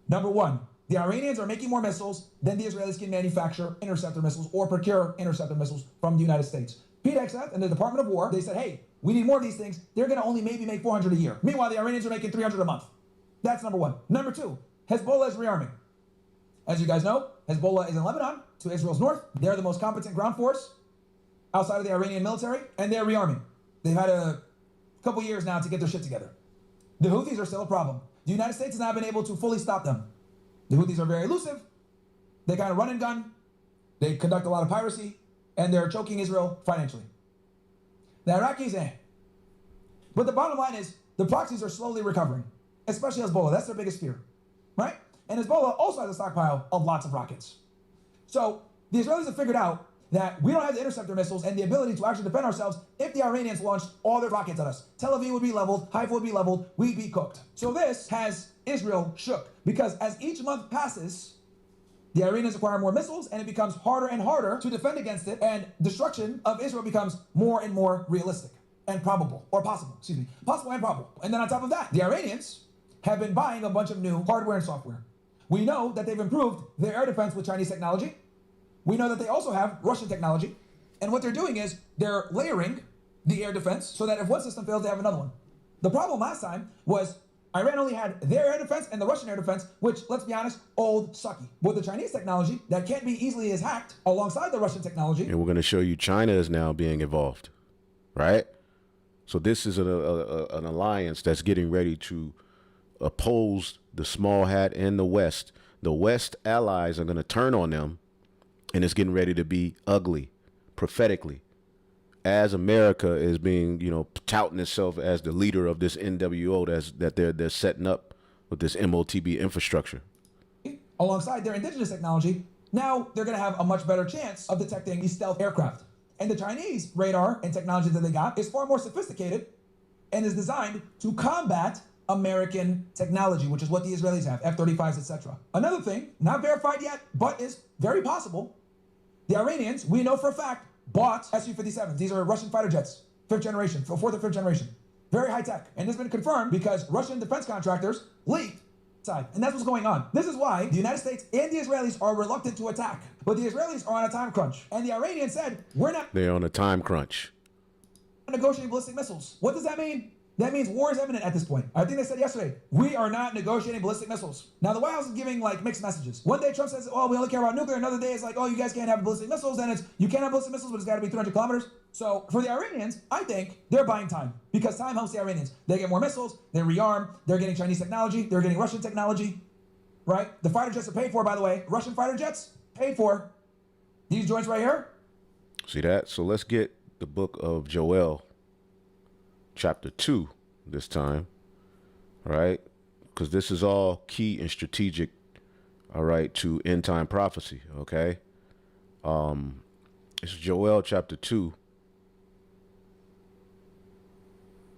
Number one, the Iranians are making more missiles than the Israelis can manufacture interceptor missiles or procure interceptor missiles from the United States. Pete Hegseth and the Department of War, they said, hey, we need more of these things. They're going to only maybe make 400 a year. Meanwhile, the Iranians are making 300 a month. That's number one. Number two, Hezbollah is rearming. As you guys know, Hezbollah is in Lebanon, to Israel's north. They're the most competent ground force outside of the Iranian military, and they're rearming. They've had a couple years now to get their shit together. The Houthis are still a problem. The United States has not been able to fully stop them. The Houthis are very elusive. They kind of run and gun. They conduct a lot of piracy, and they're choking Israel financially. The Iraqis, But the bottom line is, the proxies are slowly recovering, especially Hezbollah. That's their biggest fear, right? And Hezbollah also has a stockpile of lots of rockets. So the Israelis have figured out that we don't have the interceptor missiles and the ability to actually defend ourselves if the Iranians launched all their rockets at us. Tel Aviv would be leveled, Haifa would be leveled, we'd be cooked. So this has Israel shook, because as each month passes, the Iranians acquire more missiles, and it becomes harder and harder to defend against it, and destruction of Israel becomes more and more realistic and probable, or possible, possible and probable. And then on top of that, the Iranians have been buying a bunch of new hardware and software. We know that they've improved their air defense with Chinese technology. We know that they also have Russian technology. And what they're doing is they're layering the air defense so that if one system fails, they have another one. The problem last time was Iran only had their air defense and the Russian air defense, which, let's be honest, old, sucky. With the Chinese technology that can't be easily as hacked alongside the Russian technology. And we're going to show you China is now being involved, right? So this is an alliance that's getting ready to oppose the small hat and the West. The West allies are going to turn on them, and it's getting ready to be ugly, prophetically, as America is being, touting itself as the leader of this NWO that they're setting up with this MOTB infrastructure. Alongside their indigenous technology, now they're going to have a much better chance of detecting these stealth aircraft. And the Chinese radar and technology that they got is far more sophisticated and is designed to combat American technology, which is what the Israelis have, F-35s, etc. Another thing, not verified yet, but is very possible, the Iranians, we know for a fact, bought Su-57s. These are Russian fighter jets, fourth or fifth generation. Very high tech. And this has been confirmed because Russian defense contractors leaked side. And that's what's going on. This is why the United States and the Israelis are reluctant to attack. But the Israelis are on a time crunch. And the Iranians said, we're not They're on a time crunch. negotiating ballistic missiles. What does that mean? That means war is imminent at this point. I think they said yesterday, we are not negotiating ballistic missiles. Now, the White House is giving mixed messages. One day Trump says, oh, we only care about nuclear. Another day it's like, oh, you guys can't have ballistic missiles. And it's, you can't have ballistic missiles, but it's got to be 300 kilometers. So for the Iranians, I think they're buying time, because time helps the Iranians. They get more missiles, they rearm, they're getting Chinese technology, they're getting Russian technology, right? The fighter jets are paid for, by the way. Russian fighter jets, paid for. These joints right here. See that? So let's get the book of Joel, chapter 2 this time, right? Because this is all key and strategic, all right, to end time prophecy, okay? It's Joel chapter 2.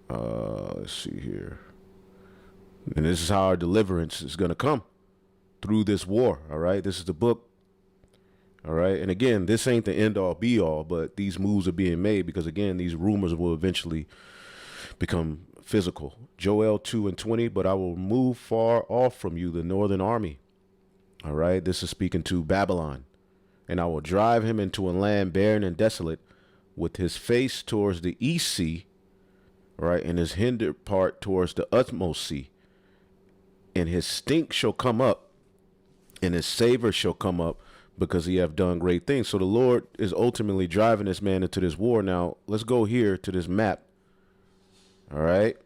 Let's see here. And this is how our deliverance is going to come through this war, all right? This is the book, all right? And again, this ain't the end all be all, but these moves are being made because, again, these rumors will eventually become physical. Joel 2:20, but I will move far off from you the northern army, all right? This is speaking to Babylon. And I will drive him into a land barren and desolate, with his face towards the east sea, right, and his hinder part towards the utmost sea. And his stink shall come up, and his savor shall come up, because he have done great things. So the Lord is ultimately driving this man into this war. Now, let's go here to this map. All right.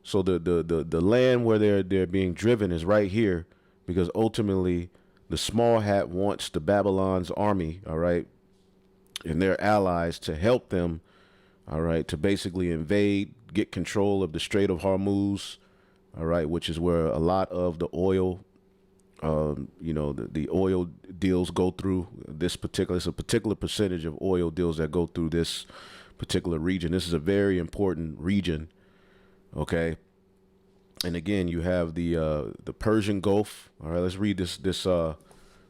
So the land where they're being driven is right here, because ultimately the small hat wants the Babylon's army, all right, and their allies to help them, all right, to basically invade, get control of the Strait of Hormuz, all right, which is where a lot of the oil, the oil deals go through. It's a particular percentage of oil deals that go through this particular region. This is a very important region, okay? And again, you have the Persian Gulf. All right, let's read this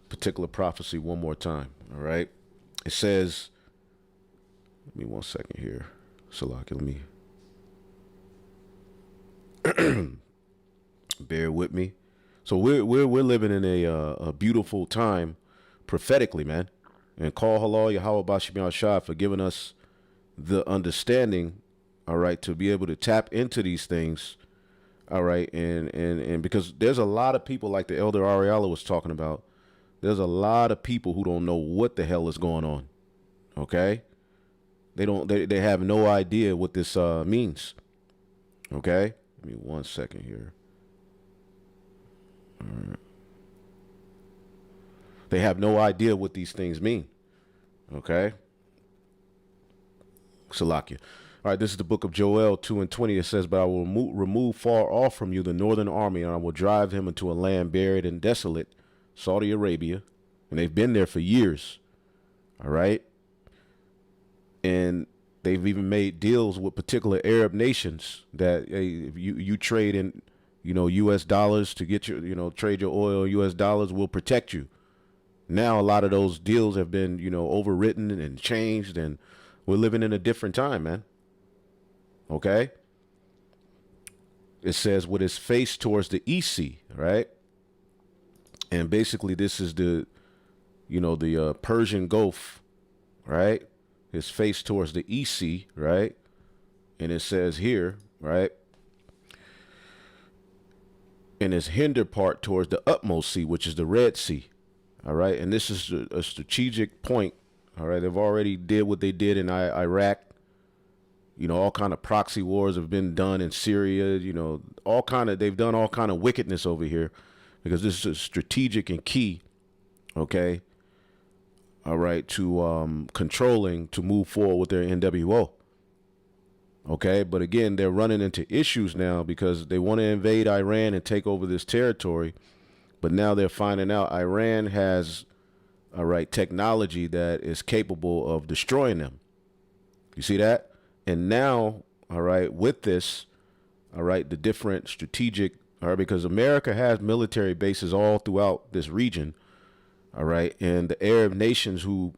particular prophecy one more time. All right, it says, give me 1 second here, Salaki, let me bear with me. So we're living in a beautiful time prophetically, man. And call halal Yahweh Bashim Shah for giving us the understanding, all right, to be able to tap into these things. All right. And because there's a lot of people, like the Elder Ariella was talking about, there's a lot of people who don't know what the hell is going on. Okay. They have no idea what this means. Okay. Give me 1 second here. All right. They have no idea what these things mean. Okay. Salakia. All right, this is the book of Joel 2:20. It says, but I will remove far off from you the northern army, and I will drive him into a land buried and desolate, Saudi Arabia. And they've been there for years. All right. And they've even made deals with particular Arab nations that, hey, if you trade in, U.S. dollars to get your, trade your oil in U.S. dollars, will protect you. Now, a lot of those deals have been, overwritten and changed, and we're living in a different time, man. Okay. It says with his face towards the East Sea, right? And basically this is the Persian Gulf, right? His face towards the East Sea, right? And it says here, right? And his hinder part towards the utmost sea, which is the Red Sea. All right. And this is a strategic point. All right. They've already did what they did in Iraq. All kind of proxy wars have been done in Syria, they've done all kind of wickedness over here because this is strategic and key. Okay. All right. To controlling, to move forward with their NWO. Okay. But again, they're running into issues now because they want to invade Iran and take over this territory. But now they're finding out Iran has, all right, technology that is capable of destroying them. You see that? And now, all right, with this, all right, the different strategic, all right, because America has military bases all throughout this region, all right, and the Arab nations who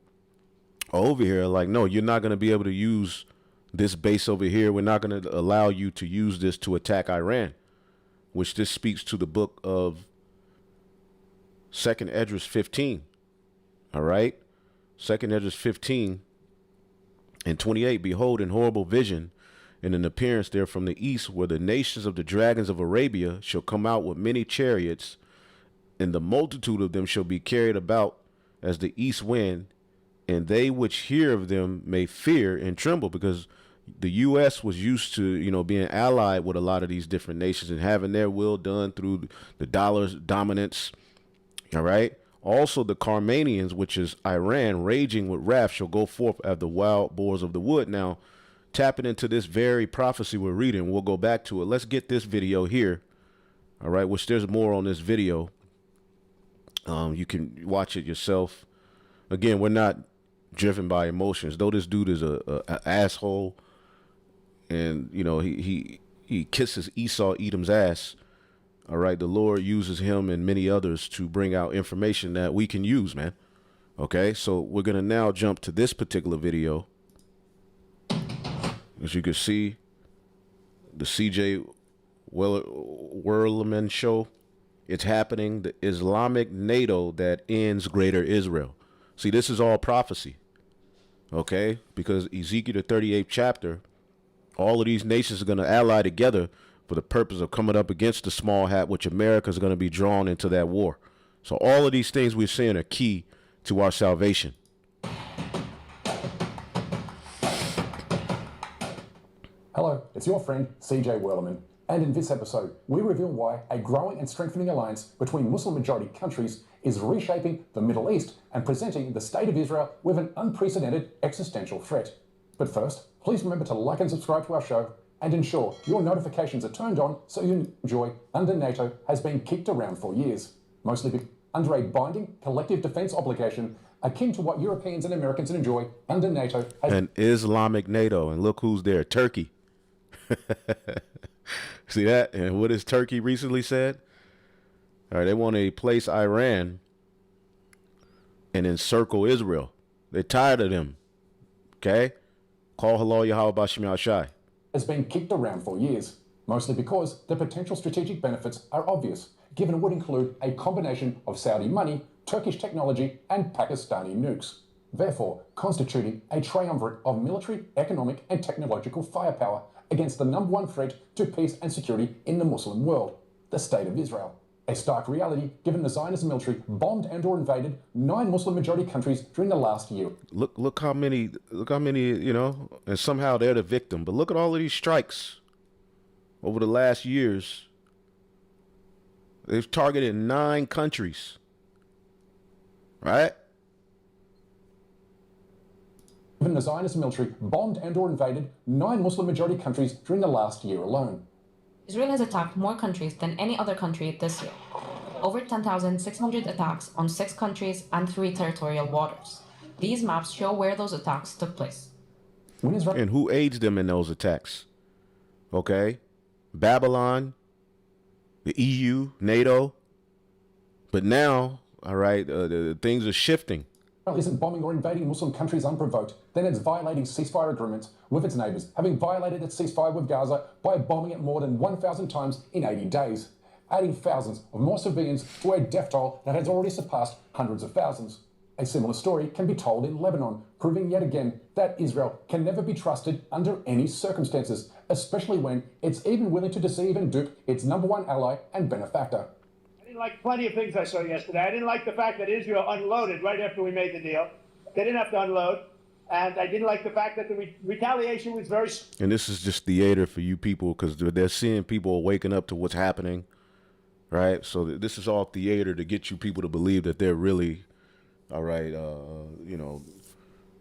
are over here are like, no, you're not going to be able to use this base over here. We're not going to allow you to use this to attack Iran, which this speaks to the book of 2nd Esdras 15, all right, 2nd Esdras 15. And 28, behold, in horrible vision, in an appearance there from the east, where the nations of the dragons of Arabia shall come out with many chariots, and the multitude of them shall be carried about as the east wind, and they which hear of them may fear and tremble, because the U.S. was used to, being allied with a lot of these different nations and having their will done through the dollar's dominance. All right. Also, the Carmanians, which is Iran, raging with wrath, shall go forth as the wild boars of the wood. Now, tapping into this very prophecy we're reading, we'll go back to it. Let's get this video here. All right, which there's more on this video. You can watch it yourself. Again, we're not driven by emotions. Though this dude is a asshole, and he kisses Esau, Edom's ass. All right, the Lord uses him and many others to bring out information that we can use, man. Okay, so we're going to now jump to this particular video. As you can see, the CJ Werleman show. It's happening. The Islamic NATO that ends Greater Israel. See, this is all prophecy. Okay, because Ezekiel, the 38th chapter, all of these nations are going to ally together for the purpose of coming up against the small hat, which America is going to be drawn into that war. So all of these things we're seeing are key to our salvation. Hello, it's your friend CJ Werleman, and in this episode, we reveal why a growing and strengthening alliance between Muslim-majority countries is reshaping the Middle East and presenting the state of Israel with an unprecedented existential threat. But first, please remember to like and subscribe to our show and ensure your notifications are turned on so you enjoy Under NATO has been kicked around for years, mostly under a binding collective defense obligation akin to what Europeans and Americans enjoy under NATO. An Islamic NATO, and look who's there, Turkey. See that? And what has Turkey recently said? All right, they want to place Iran and encircle Israel. They're tired of them. Okay? Call halal Yahweh Bashim Yahshai. Has been kicked around for years, mostly because the potential strategic benefits are obvious, given it would include a combination of Saudi money, Turkish technology, and Pakistani nukes, therefore constituting a triumvirate of military, economic, and technological firepower against the number one threat to peace and security in the Muslim world, the State of Israel. A stark reality, given the Zionist military bombed and or invaded 9 Muslim-majority countries during the last year. Look how many, and somehow they're the victim. But look at all of these strikes over the last years. They've targeted 9 countries, right? Even the Zionist military bombed and or invaded 9 Muslim-majority countries during the last year alone. Israel has attacked more countries than any other country this year. Over 10,600 attacks on 6 countries and 3 territorial waters. These maps show where those attacks took place. When Israel And who aids them in those attacks? Okay? Babylon, the EU, NATO. But now, all right, things are shifting. isn't bombing or invading Muslim countries unprovoked, then it's violating ceasefire agreements with its neighbours, having violated its ceasefire with Gaza by bombing it more than 1,000 times in 80 days, adding thousands of more civilians to a death toll that has already surpassed hundreds of thousands. A similar story can be told in Lebanon, proving yet again that Israel can never be trusted under any circumstances, especially when it's even willing to deceive and dupe its #1 ally and benefactor. I didn't like plenty of things I saw yesterday. I didn't like the fact that Israel unloaded right after we made the deal. They didn't have to unload. And I didn't like the fact that the retaliation was very... And this is just theater for you people, because they're seeing people waking up to what's happening, right? So this is all theater to get you people to believe that they're really, all right,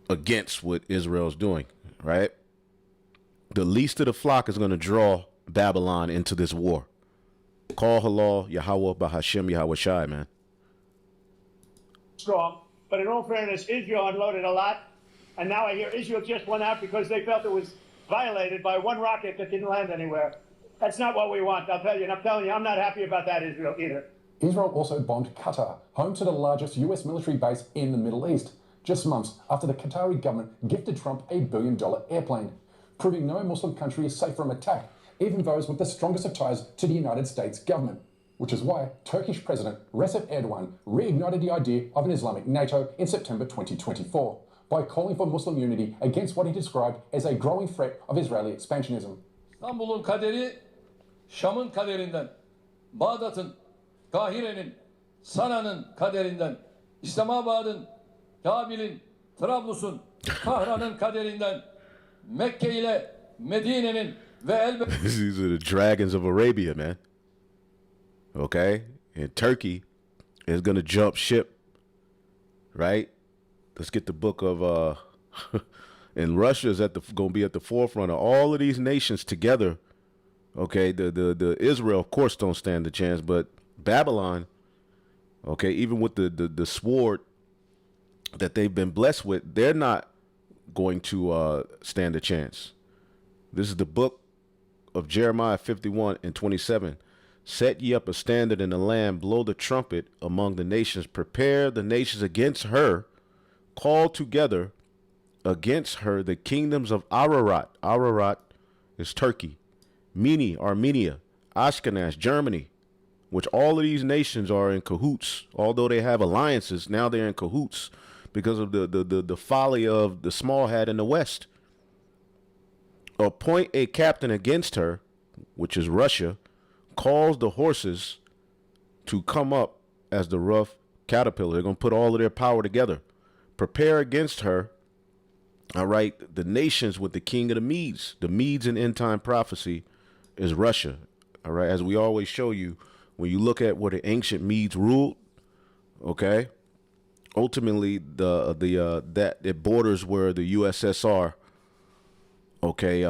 against what Israel's doing, right? The least of the flock is going to draw Babylon into this war. Call halal, Yahweh, Bahashem, Yahweh Shai, man. strong. But in all fairness, Israel unloaded a lot. And now I hear Israel just went out because they felt it was violated by one rocket that didn't land anywhere. That's not what we want, I'll tell you. And I'm telling you, I'm not happy about that, Israel, either. Israel also bombed Qatar, home to the largest US military base in the Middle East, just months after the Qatari government gifted Trump a $1 billion airplane, proving no Muslim country is safe from attack, even those with the strongest of ties to the United States government, which is why Turkish President Recep Erdogan reignited the idea of an Islamic NATO in September 2024 by calling for Muslim unity against what he described as a growing threat of Israeli expansionism. İstanbul'un kaderi Şam'ın kaderinden, Bağdat'ın, Kahire'nin, Sana'nın kaderinden, İslamabad'ın, Kabil'in, Trablus'un, Tahran'ın kaderinden, Mekke ile Medine'nin ve elbette These are the dragons of Arabia, man. Okay? And Turkey is going to jump ship, right? Let's get the book of, and Russia is going to be at the forefront of all of these nations together. Okay, the Israel, of course, don't stand a chance, but Babylon, okay, even with the sword that they've been blessed with, they're not going to stand a chance. This is the book of Jeremiah 51:27. Set ye up a standard in the land, blow the trumpet among the nations, prepare the nations against her, call together against her the kingdoms of Ararat. Ararat is Turkey. Mini, Armenia, Ashkenaz, Germany, which all of these nations are in cahoots. Although they have alliances, now they're in cahoots because of the folly of the small hat in the West. Appoint a captain against her, which is Russia, calls the horses to come up as the rough caterpillar. They're going to put all of their power together. Prepare against her, all right, the nations with the king of the Medes. The Medes in end time prophecy is Russia, all right? As we always show you, when you look at where the ancient Medes ruled, okay, ultimately that it borders where the USSR, okay,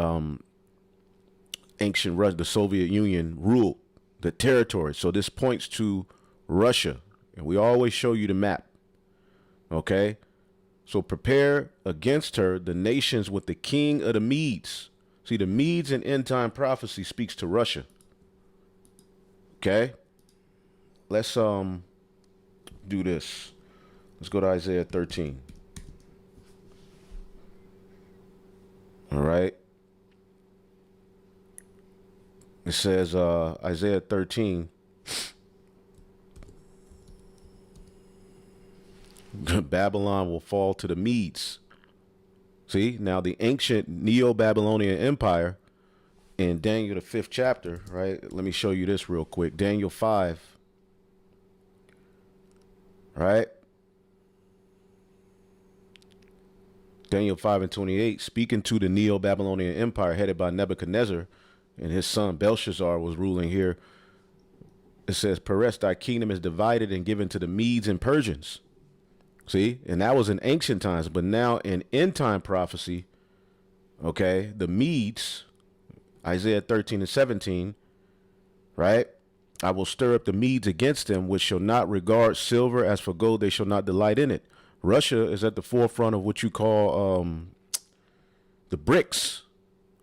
ancient Russia, the Soviet Union ruled the territory. So this points to Russia, and we always show you the map, okay? So prepare against her the nations with the king of the Medes. See, the Medes in end time prophecy speaks to Russia. Okay? Let's do this. Let's go to Isaiah 13. All right. It says Isaiah 13. Babylon will fall to the Medes. See, now the ancient Neo-Babylonian Empire in Daniel, the 5th chapter, right? Let me show you this real quick. Daniel 5, right? Daniel 5:28, speaking to the Neo-Babylonian Empire headed by Nebuchadnezzar, and his son Belshazzar was ruling here. It says, Peres, thy kingdom is divided and given to the Medes and Persians. See, and that was in ancient times, but now in end time prophecy, okay, the Medes, Isaiah 13 and 17, right? I will stir up the Medes against them, which shall not regard silver. As for gold, they shall not delight in it. Russia is at the forefront of what you call the BRICS,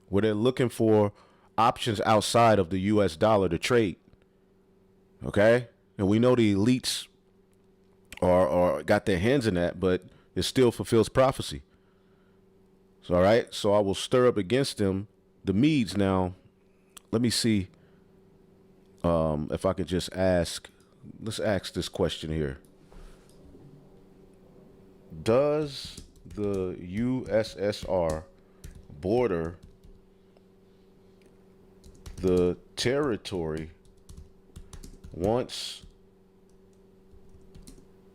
where they're looking for options outside of the U.S. dollar to trade. Okay, and we know the elites are got their hands in that, but it still fulfills prophecy. So, all right, so I will stir up against them the Medes. Now, let me see if I could just ask. Let's ask this question here. Does the USSR border the territory once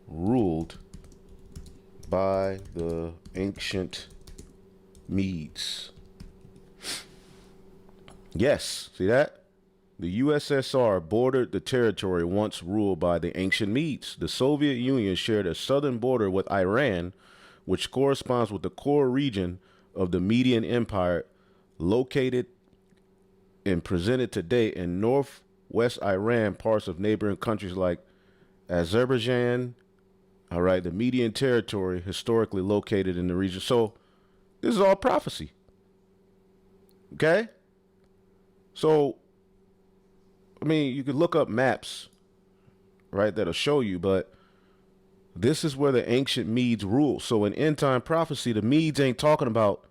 ruled by the ancient Medes? Yes, see that? The USSR bordered the territory once ruled by the ancient Medes. The Soviet Union shared a southern border with Iran, which corresponds with the core region of the Median Empire, located and presented today in northwest Iran, parts of neighboring countries like Azerbaijan. All right, the Median territory historically located in the region. So this is all prophecy. Okay? So, I mean, you could look up maps, right, that'll show you, but this is where the ancient Medes rule. So in end time prophecy, the Medes ain't talking about,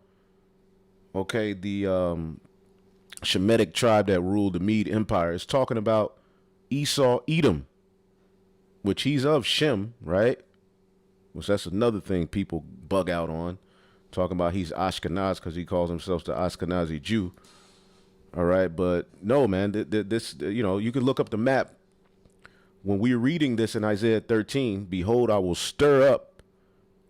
okay, the Shemitic tribe that ruled the Mede Empire. It's talking about Esau, Edom, which he's of Shem, right? Which that's another thing people bug out on, talking about he's Ashkenaz because he calls himself the Ashkenazi Jew. All right, but no, man, this, you know, you can look up the map. When we're reading this in Isaiah 13, behold, I will stir up,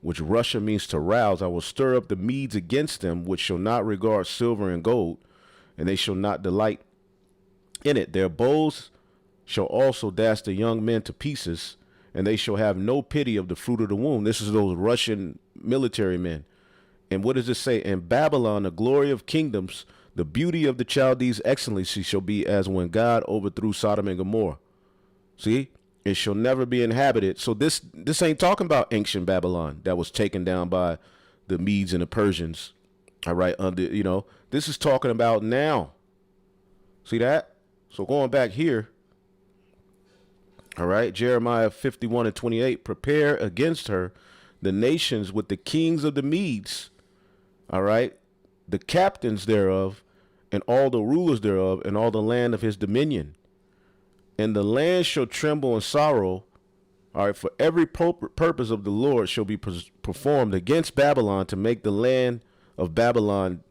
which Russia means to rouse. I will stir up the Medes against them, which shall not regard silver and gold, and they shall not delight in it. Their bows shall also dash the young men to pieces, and they shall have no pity of the fruit of the womb. This is those Russian military men. And what does it say? In Babylon, the glory of kingdoms, the beauty of the Chaldees' excellency shall be as when God overthrew Sodom and Gomorrah. See, it shall never be inhabited. So this ain't talking about ancient Babylon that was taken down by the Medes and the Persians. All right, under, you know, this is talking about now. See that? So going back here, all right, Jeremiah 51 and 28, prepare against her the nations with the kings of the Medes, all right, the captains thereof, and all the rulers thereof, and all the land of his dominion. And the land shall tremble in sorrow, all right, for every purpose of the Lord shall be performed against Babylon, to make the land of Babylon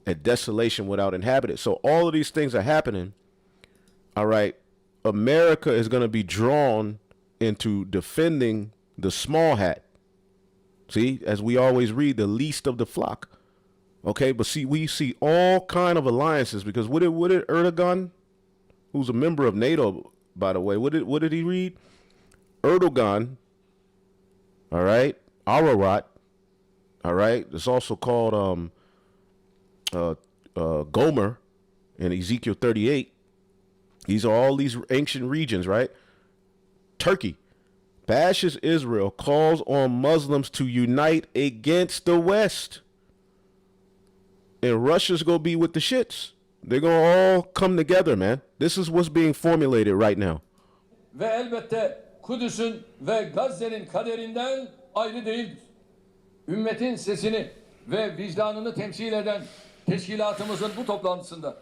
a desolation without inhabitant. So all of these things are happening, all right. America is going to be drawn into defending the small hat. See, as we always read, the least of the flock. Okay, but see, we see all kind of alliances, because what did Erdogan, who's a member of NATO, by the way, what did he read? Erdogan, all right, Ararat, all right. It's also called Gomer in Ezekiel 38. These are all these ancient regions, right? Turkey bashes Israel, calls on Muslims to unite against the West. And Russia's going to be with the shits. They're going to all come together, man. This is what's being formulated right now. Ve elbette Kudüs'ün ve Gazze'nin kaderinden ayrı değildir. Ümmetin sesini ve vicdanını temsil eden teşkilatımızın bu toplantısında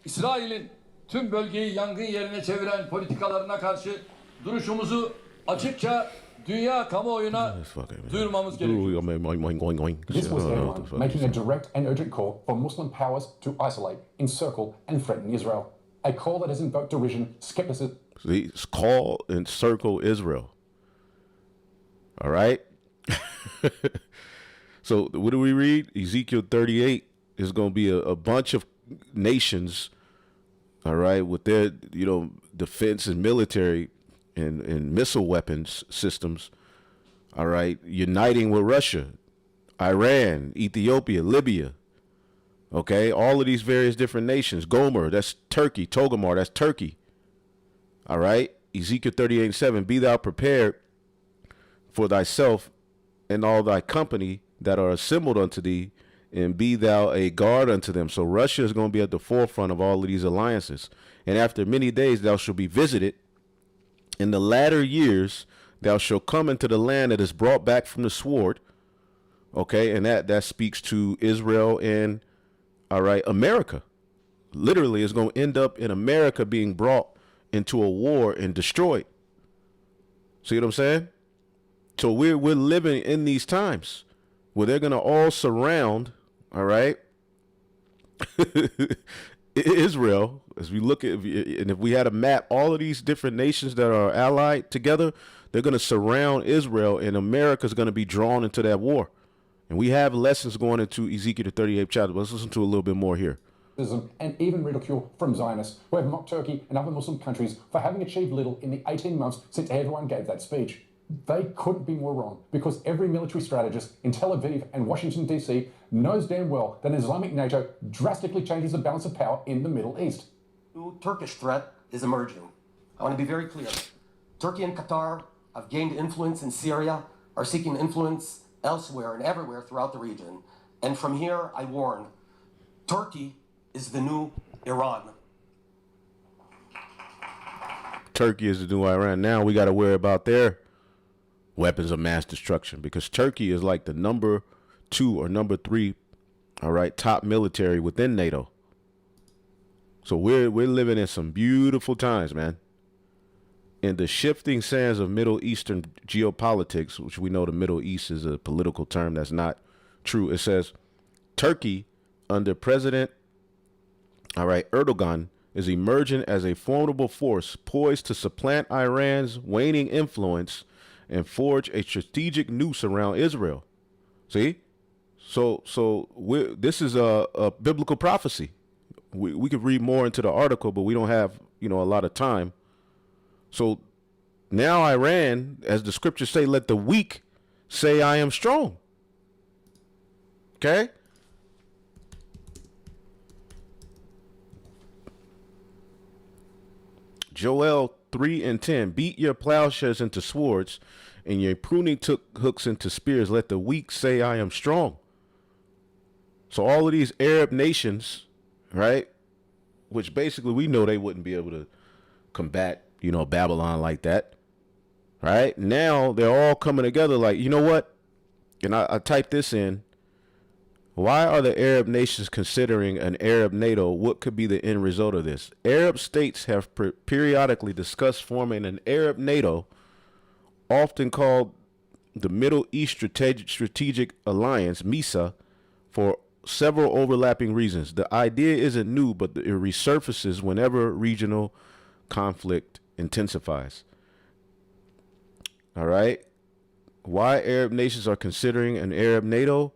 İsrail'in tüm bölgeyi yangın yerine çeviren politikalarına karşı duruşumuzu açıkça dünya kamuoyuna duyurmamız gerekiyor. This was Erdogan making a direct and urgent call for Muslim powers to isolate, encircle, and threaten Israel. A call that has invoked derision, skepticism. It's call and circle Israel. All right. So what do we read? Ezekiel 38 is going to be a bunch of nations, all right, with their, you know, defense and military and missile weapons systems, all right, uniting with Russia, Iran, Ethiopia, Libya, okay, all of these various different nations. Gomer, that's Turkey. Togomar, that's Turkey. All right, Ezekiel 38:7, be thou prepared for thyself and all thy company that are assembled unto thee, and be thou a guard unto them. So Russia is going to be at the forefront of all of these alliances. And after many days thou shalt be visited. In the latter years thou shalt come into the land that is brought back from the sword. Okay, and that speaks to Israel and, all right, America. Literally, it's going to end up in America being brought into a war and destroyed. See what I'm saying? So we're living in these times where they're going to all surround, all right, Israel. As we look at, and if we had a map, all of these different nations that are allied together, they're going to surround Israel, and America's going to be drawn into that war. And we have lessons going into Ezekiel the 38th chapter. Let's listen to a little bit more here. And even ridicule from Zionists, who have mocked Turkey and other Muslim countries for having achieved little in the 18 months since Erdogan gave that speech. They couldn't be more wrong, because every military strategist in Tel Aviv and Washington, D.C. knows damn well that an Islamic NATO drastically changes the balance of power in the Middle East. New Turkish threat is emerging. I want to be very clear. Turkey and Qatar have gained influence in Syria, are seeking influence elsewhere and everywhere throughout the region. And from here, I warn, Turkey is the new Iran. Turkey is the new Iran. Now we got to worry about their weapons of mass destruction, because Turkey is like the number 2 or number 3, all right, top military within NATO. So we're living in some beautiful times, man. In the shifting sands of Middle Eastern geopolitics, which we know the Middle East is a political term that's not true. It says Turkey under President, all right, Erdogan, is emerging as a formidable force poised to supplant Iran's waning influence and forge a strategic noose around Israel. See? So this is a biblical prophecy. We could read more into the article, but we don't have, a lot of time. So now Iran, as the scriptures say, let the weak say I am strong. Okay? Joel 3:10, beat your plowshares into swords and your pruning hooks into spears. Let the weak say I am strong. So all of these Arab nations, right, which basically we know they wouldn't be able to combat, Babylon like that, right? Now they're all coming together like, you know what? And I typed this in. Why are the Arab nations considering an Arab NATO? What could be the end result of this? Arab states have periodically discussed forming an Arab NATO, often called the Middle East Strategic Alliance, MISA, for several overlapping reasons. The idea isn't new, but it resurfaces whenever regional conflict intensifies. All right. Why Arab nations are considering an Arab NATO?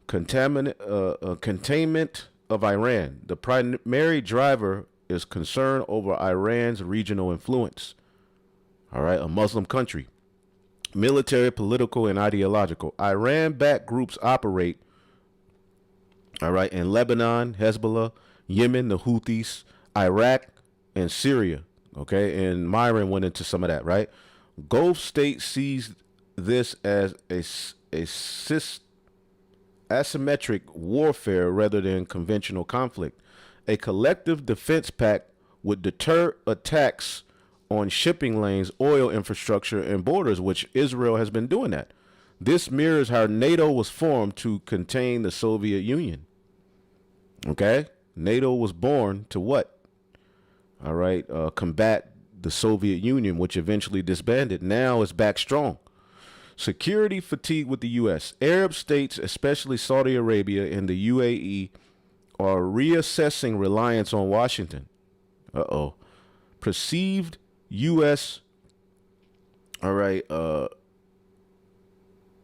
Containment of Iran. The primary driver is concern over Iran's regional influence. All right, a Muslim country. Military, political, and ideological. Iran-backed groups operate, all right, in Lebanon, Hezbollah, Yemen, the Houthis, Iraq, and Syria. Okay, and Myron went into some of that, right? Gulf State sees this as a asymmetric warfare rather than conventional conflict. A collective defense pact would deter attacks on shipping lanes, oil infrastructure, and borders, which Israel has been doing that. This mirrors how NATO was formed to contain the Soviet Union. Okay? NATO was born to what? All right, combat the Soviet Union, which eventually disbanded. Now it's back strong. Security fatigue with the U.S. Arab states, especially Saudi Arabia and the UAE, are reassessing reliance on Washington. Perceived U.S.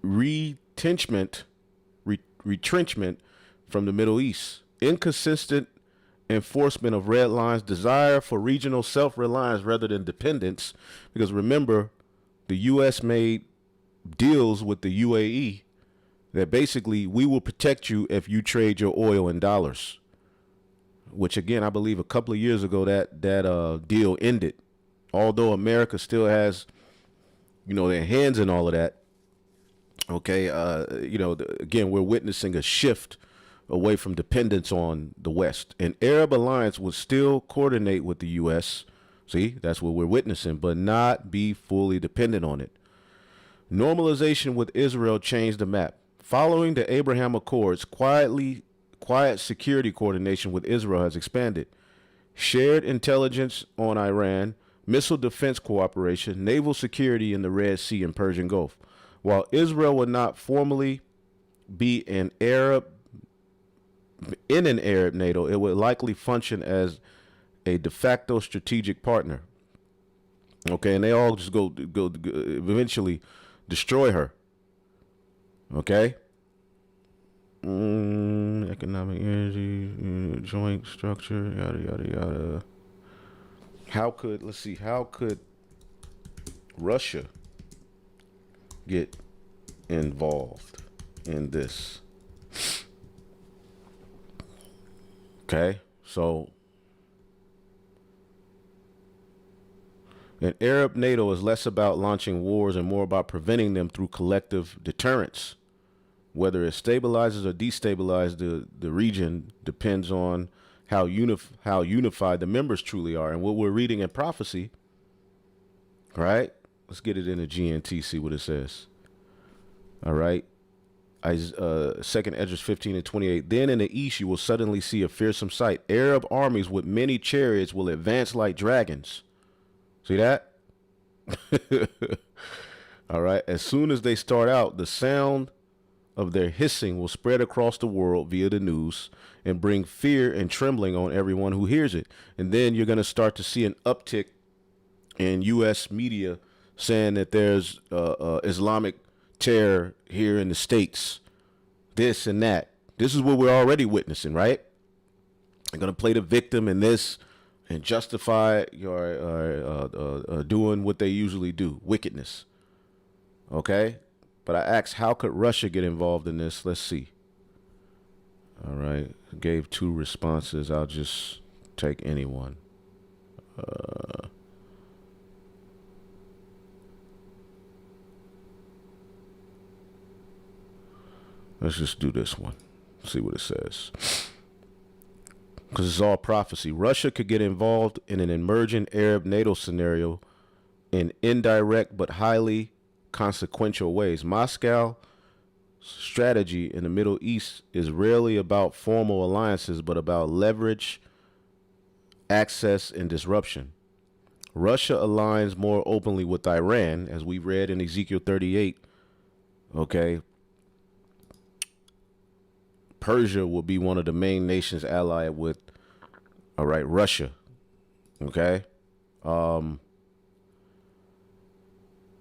Retrenchment from the Middle East. Inconsistent enforcement of red lines. Desire for regional self-reliance rather than dependence. Because remember, the U.S. made deals with the UAE that basically we will protect you if you trade your oil in dollars. Which again, I believe a couple of years ago that deal ended. Although America still has, their hands in all of that. Okay, again, we're witnessing a shift away from dependence on the West. An Arab alliance would still coordinate with the U.S. See, that's what we're witnessing, but not be fully dependent on it. Normalization with Israel changed the map. Following the Abraham Accords, quiet security coordination with Israel has expanded. Shared intelligence on Iran, missile defense cooperation, naval security in the Red Sea and Persian Gulf. While Israel would not formally be an Arab NATO, it would likely function as a de facto strategic partner. Okay, and they all just go eventually destroy her. Okay. Economic energy, joint structure, yada yada yada. How could Russia get involved in this? Okay, so an Arab NATO is less about launching wars and more about preventing them through collective deterrence. Whether it stabilizes or destabilizes the region depends on how unified the members truly are. And what we're reading in prophecy, right? Let's get it in the GNT, see what it says. All right. Second Esdras 15:28. Then in the east you will suddenly see a fearsome sight. Arab armies with many chariots will advance like dragons. See that? All right. As soon as they start out, the sound of their hissing will spread across the world via the news and bring fear and trembling on everyone who hears it. And then you're going to start to see an uptick in U.S. media saying that there's Islamic terror here in the States, this and that. This is what we're already witnessing, right? They're going to play the victim in this and justify your doing what they usually do, wickedness. Okay? But I asked, how could Russia get involved in this? Let's see. All right. Gave 2 responses. I'll just take any one. Let's just do this one. See what it says. Because it's all prophecy. Russia could get involved in an emerging Arab NATO scenario in indirect but highly consequential ways. Moscow's strategy in the Middle East is rarely about formal alliances, but about leverage, access, and disruption. Russia aligns more openly with Iran, as we read in Ezekiel 38. Okay. Persia will be one of the main nations allied with, all right, Russia. Okay.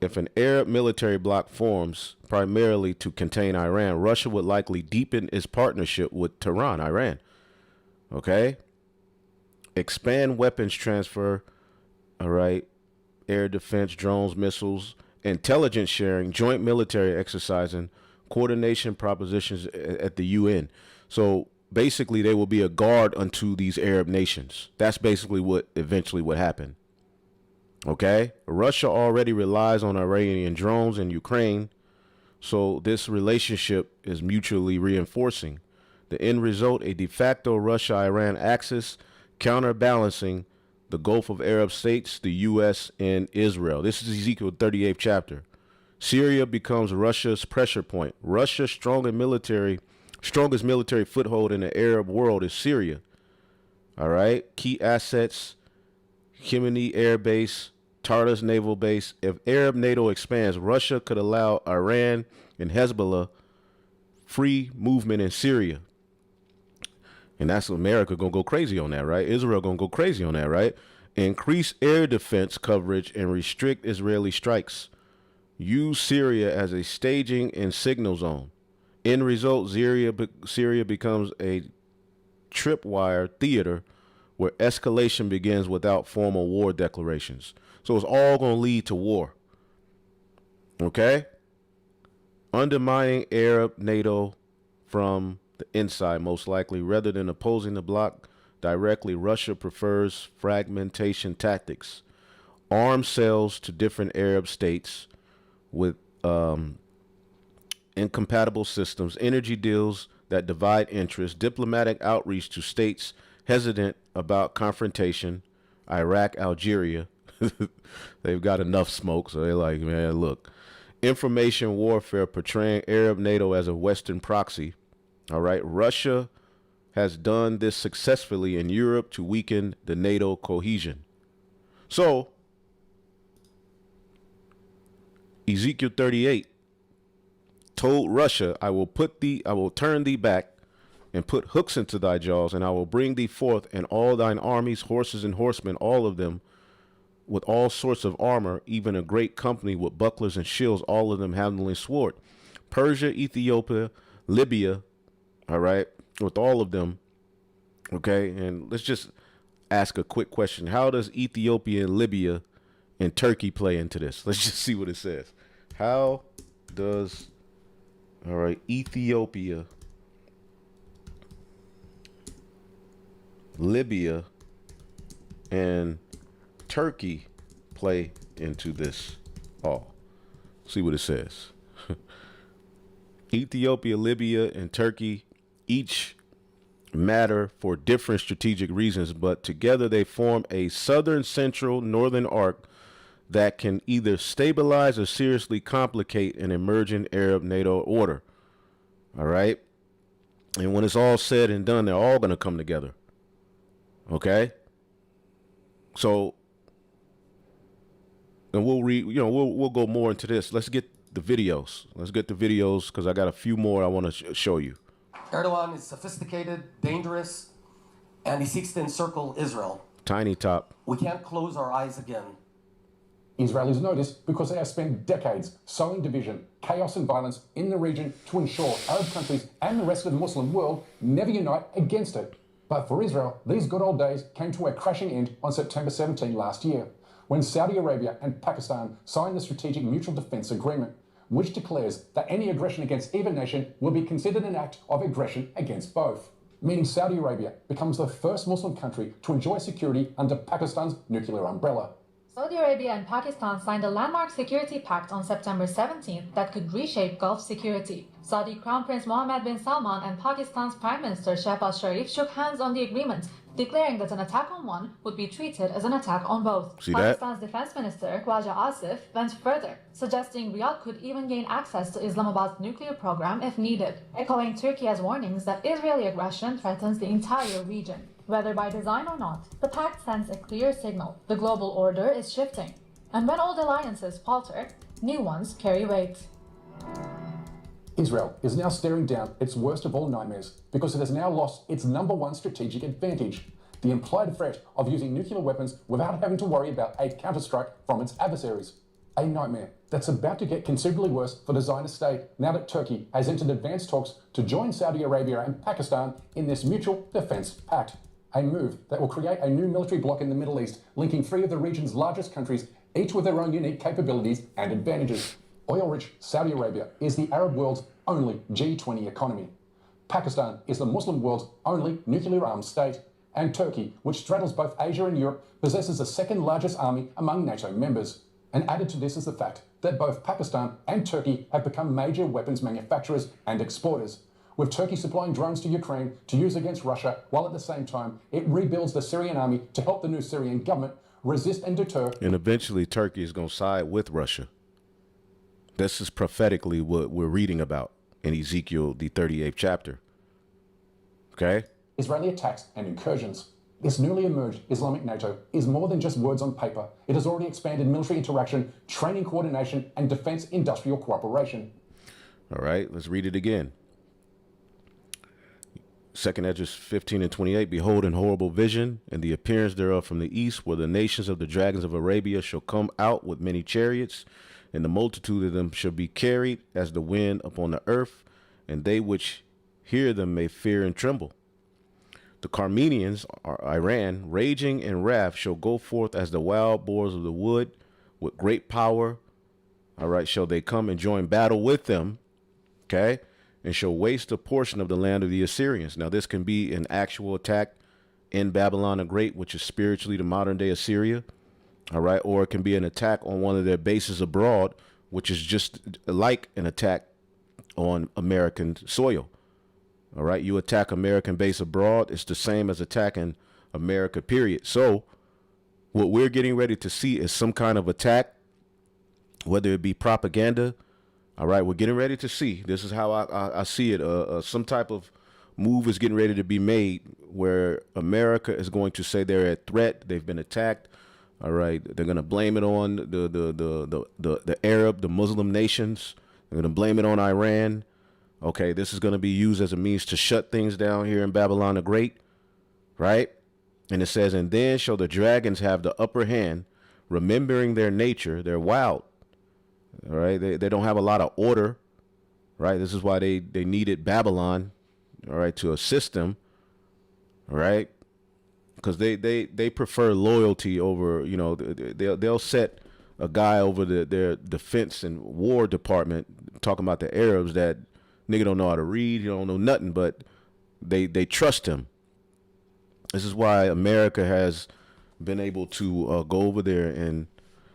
If an Arab military bloc forms primarily to contain Iran, Russia would likely deepen its partnership with Tehran, Iran. Okay? Expand weapons transfer, all right, air defense, drones, missiles, intelligence sharing, joint military exercising, coordination propositions at the UN. So basically they will be a guard unto these Arab nations. That's basically what eventually would happen. Okay, Russia already relies on Iranian drones in Ukraine, so this relationship is mutually reinforcing. The end result, a de facto Russia-Iran axis counterbalancing the Gulf of Arab states, the U.S., and Israel. This is Ezekiel 38th chapter. Syria becomes Russia's pressure point. Russia's strongest military foothold in the Arab world is Syria. All right, key assets, Khimini Air Base, Tartus Naval Base. If Arab NATO expands, Russia could allow Iran and Hezbollah free movement in Syria. And that's America going to go crazy on that, right? Israel going to go crazy on that, right? Increase air defense coverage and restrict Israeli strikes. Use Syria as a staging and signal zone. End result, Syria becomes a tripwire theater where escalation begins without formal war declarations. So it's all going to lead to war. Okay? undermining Arab NATO from the inside, most likely, rather than opposing the bloc directly. Russia prefers fragmentation tactics, arms sales to different Arab states with incompatible systems, energy deals that divide interests, diplomatic outreach to states hesitant about confrontation, Iraq, Algeria. They've got enough smoke, so they're like, man, look. Information warfare portraying Arab NATO as a Western proxy. All right. Russia has done this successfully in Europe to weaken the NATO cohesion. So, Ezekiel 38 told Russia, I will turn thee back and put hooks into thy jaws, and I will bring thee forth and all thine armies, horses and horsemen, all of them, with all sorts of armor, even a great company with bucklers and shields, all of them handling sword. Persia, Ethiopia, Libya, all right, with all of them, okay? And let's just ask a quick question. How does Ethiopia and Libya and Turkey play into this? Let's just see what it says. How does, all right, Ethiopia, Libya, and Turkey play into this all? See what it says. Ethiopia, Libya, and Turkey each matter for different strategic reasons, but together they form a southern central northern arc that can either stabilize or seriously complicate an emerging Arab NATO order. All right. And when it's all said and done, they're all going to come together. Okay. So, and we'll we'll go more into this. Let's get the videos. Because I got a few more I want to show you. Erdogan is sophisticated, dangerous, and he seeks to encircle Israel. Tiny top. We can't close our eyes again. Israelis know this because they have spent decades sowing division, chaos and violence in the region to ensure Arab countries and the rest of the Muslim world never unite against it. But for Israel, these good old days came to a crashing end on September 17 last year, when Saudi Arabia and Pakistan signed the Strategic Mutual Defense Agreement, which declares that any aggression against either nation will be considered an act of aggression against both, meaning Saudi Arabia becomes the first Muslim country to enjoy security under Pakistan's nuclear umbrella. Saudi Arabia and Pakistan signed a landmark security pact on September 17th that could reshape Gulf security. Saudi Crown Prince Mohammed bin Salman and Pakistan's Prime Minister Shehbaz Sharif shook hands on the agreement, declaring that an attack on one would be treated as an attack on both. See that? Pakistan's Defense Minister Khwaja Asif went further, suggesting Riyadh could even gain access to Islamabad's nuclear program if needed, echoing Turkey's warnings that Israeli aggression threatens the entire region. Whether by design or not, the pact sends a clear signal. The global order is shifting. And when old alliances falter, new ones carry weight. Israel is now staring down its worst of all nightmares because it has now lost its #1 strategic advantage, the implied threat of using nuclear weapons without having to worry about a counterstrike from its adversaries. A nightmare that's about to get considerably worse for the Zionist state now that Turkey has entered advanced talks to join Saudi Arabia and Pakistan in this mutual defense pact. A move that will create a new military bloc in the Middle East, linking 3 of the region's largest countries, each with their own unique capabilities and advantages. Oil-rich Saudi Arabia is the Arab world's only G20 economy. Pakistan is the Muslim world's only nuclear-armed state. And Turkey, which straddles both Asia and Europe, possesses the second largest army among NATO members. And added to this is the fact that both Pakistan and Turkey have become major weapons manufacturers and exporters, with Turkey supplying drones to Ukraine to use against Russia, while at the same time it rebuilds the Syrian army to help the new Syrian government resist and deter. And eventually Turkey is going to side with Russia. This is prophetically what we're reading about in Ezekiel, the 38th chapter. Okay? Israeli attacks and incursions. This newly emerged Islamic NATO is more than just words on paper. It has already expanded military interaction, training coordination, and defense industrial cooperation. All right, let's read it again. 2nd Esdras 15 and 28, behold, an horrible vision, and the appearance thereof from the east, where the nations of the dragons of Arabia shall come out with many chariots, and the multitude of them shall be carried as the wind upon the earth, and they which hear them may fear and tremble. The Carmenians, or Iran, raging in wrath, shall go forth as the wild boars of the wood, with great power. All right, shall they come and join battle with them. okay, and shall waste a portion of the land of the Assyrians. Now, this can be an actual attack in Babylon the Great, which is spiritually the modern day Assyria, all right, or it can be an attack on one of their bases abroad, which is just like an attack on American soil. All right, you attack American base abroad, it's the same as attacking America, period. So what we're getting ready to see is some kind of attack, whether it be propaganda. All right, we're getting ready to see. This is how I see it. Some type of move is getting ready to be made where America is going to say they're a threat. They've been attacked. All right, they're going to blame it on the Arab, the Muslim nations. They're going to blame it on Iran. Okay, this is going to be used as a means to shut things down here in Babylon the Great, right? And it says, and then shall the dragons have the upper hand, remembering their nature. They're wild, all right? They don't have a lot of order, right? This is why they needed Babylon, all right, to assist them, all right? Because they prefer loyalty over, you know, they'll set a guy over their defense and war department, talking about the Arabs, that nigga don't know how to read, he don't know nothing, but they trust him. This is why America has been able to go over there and,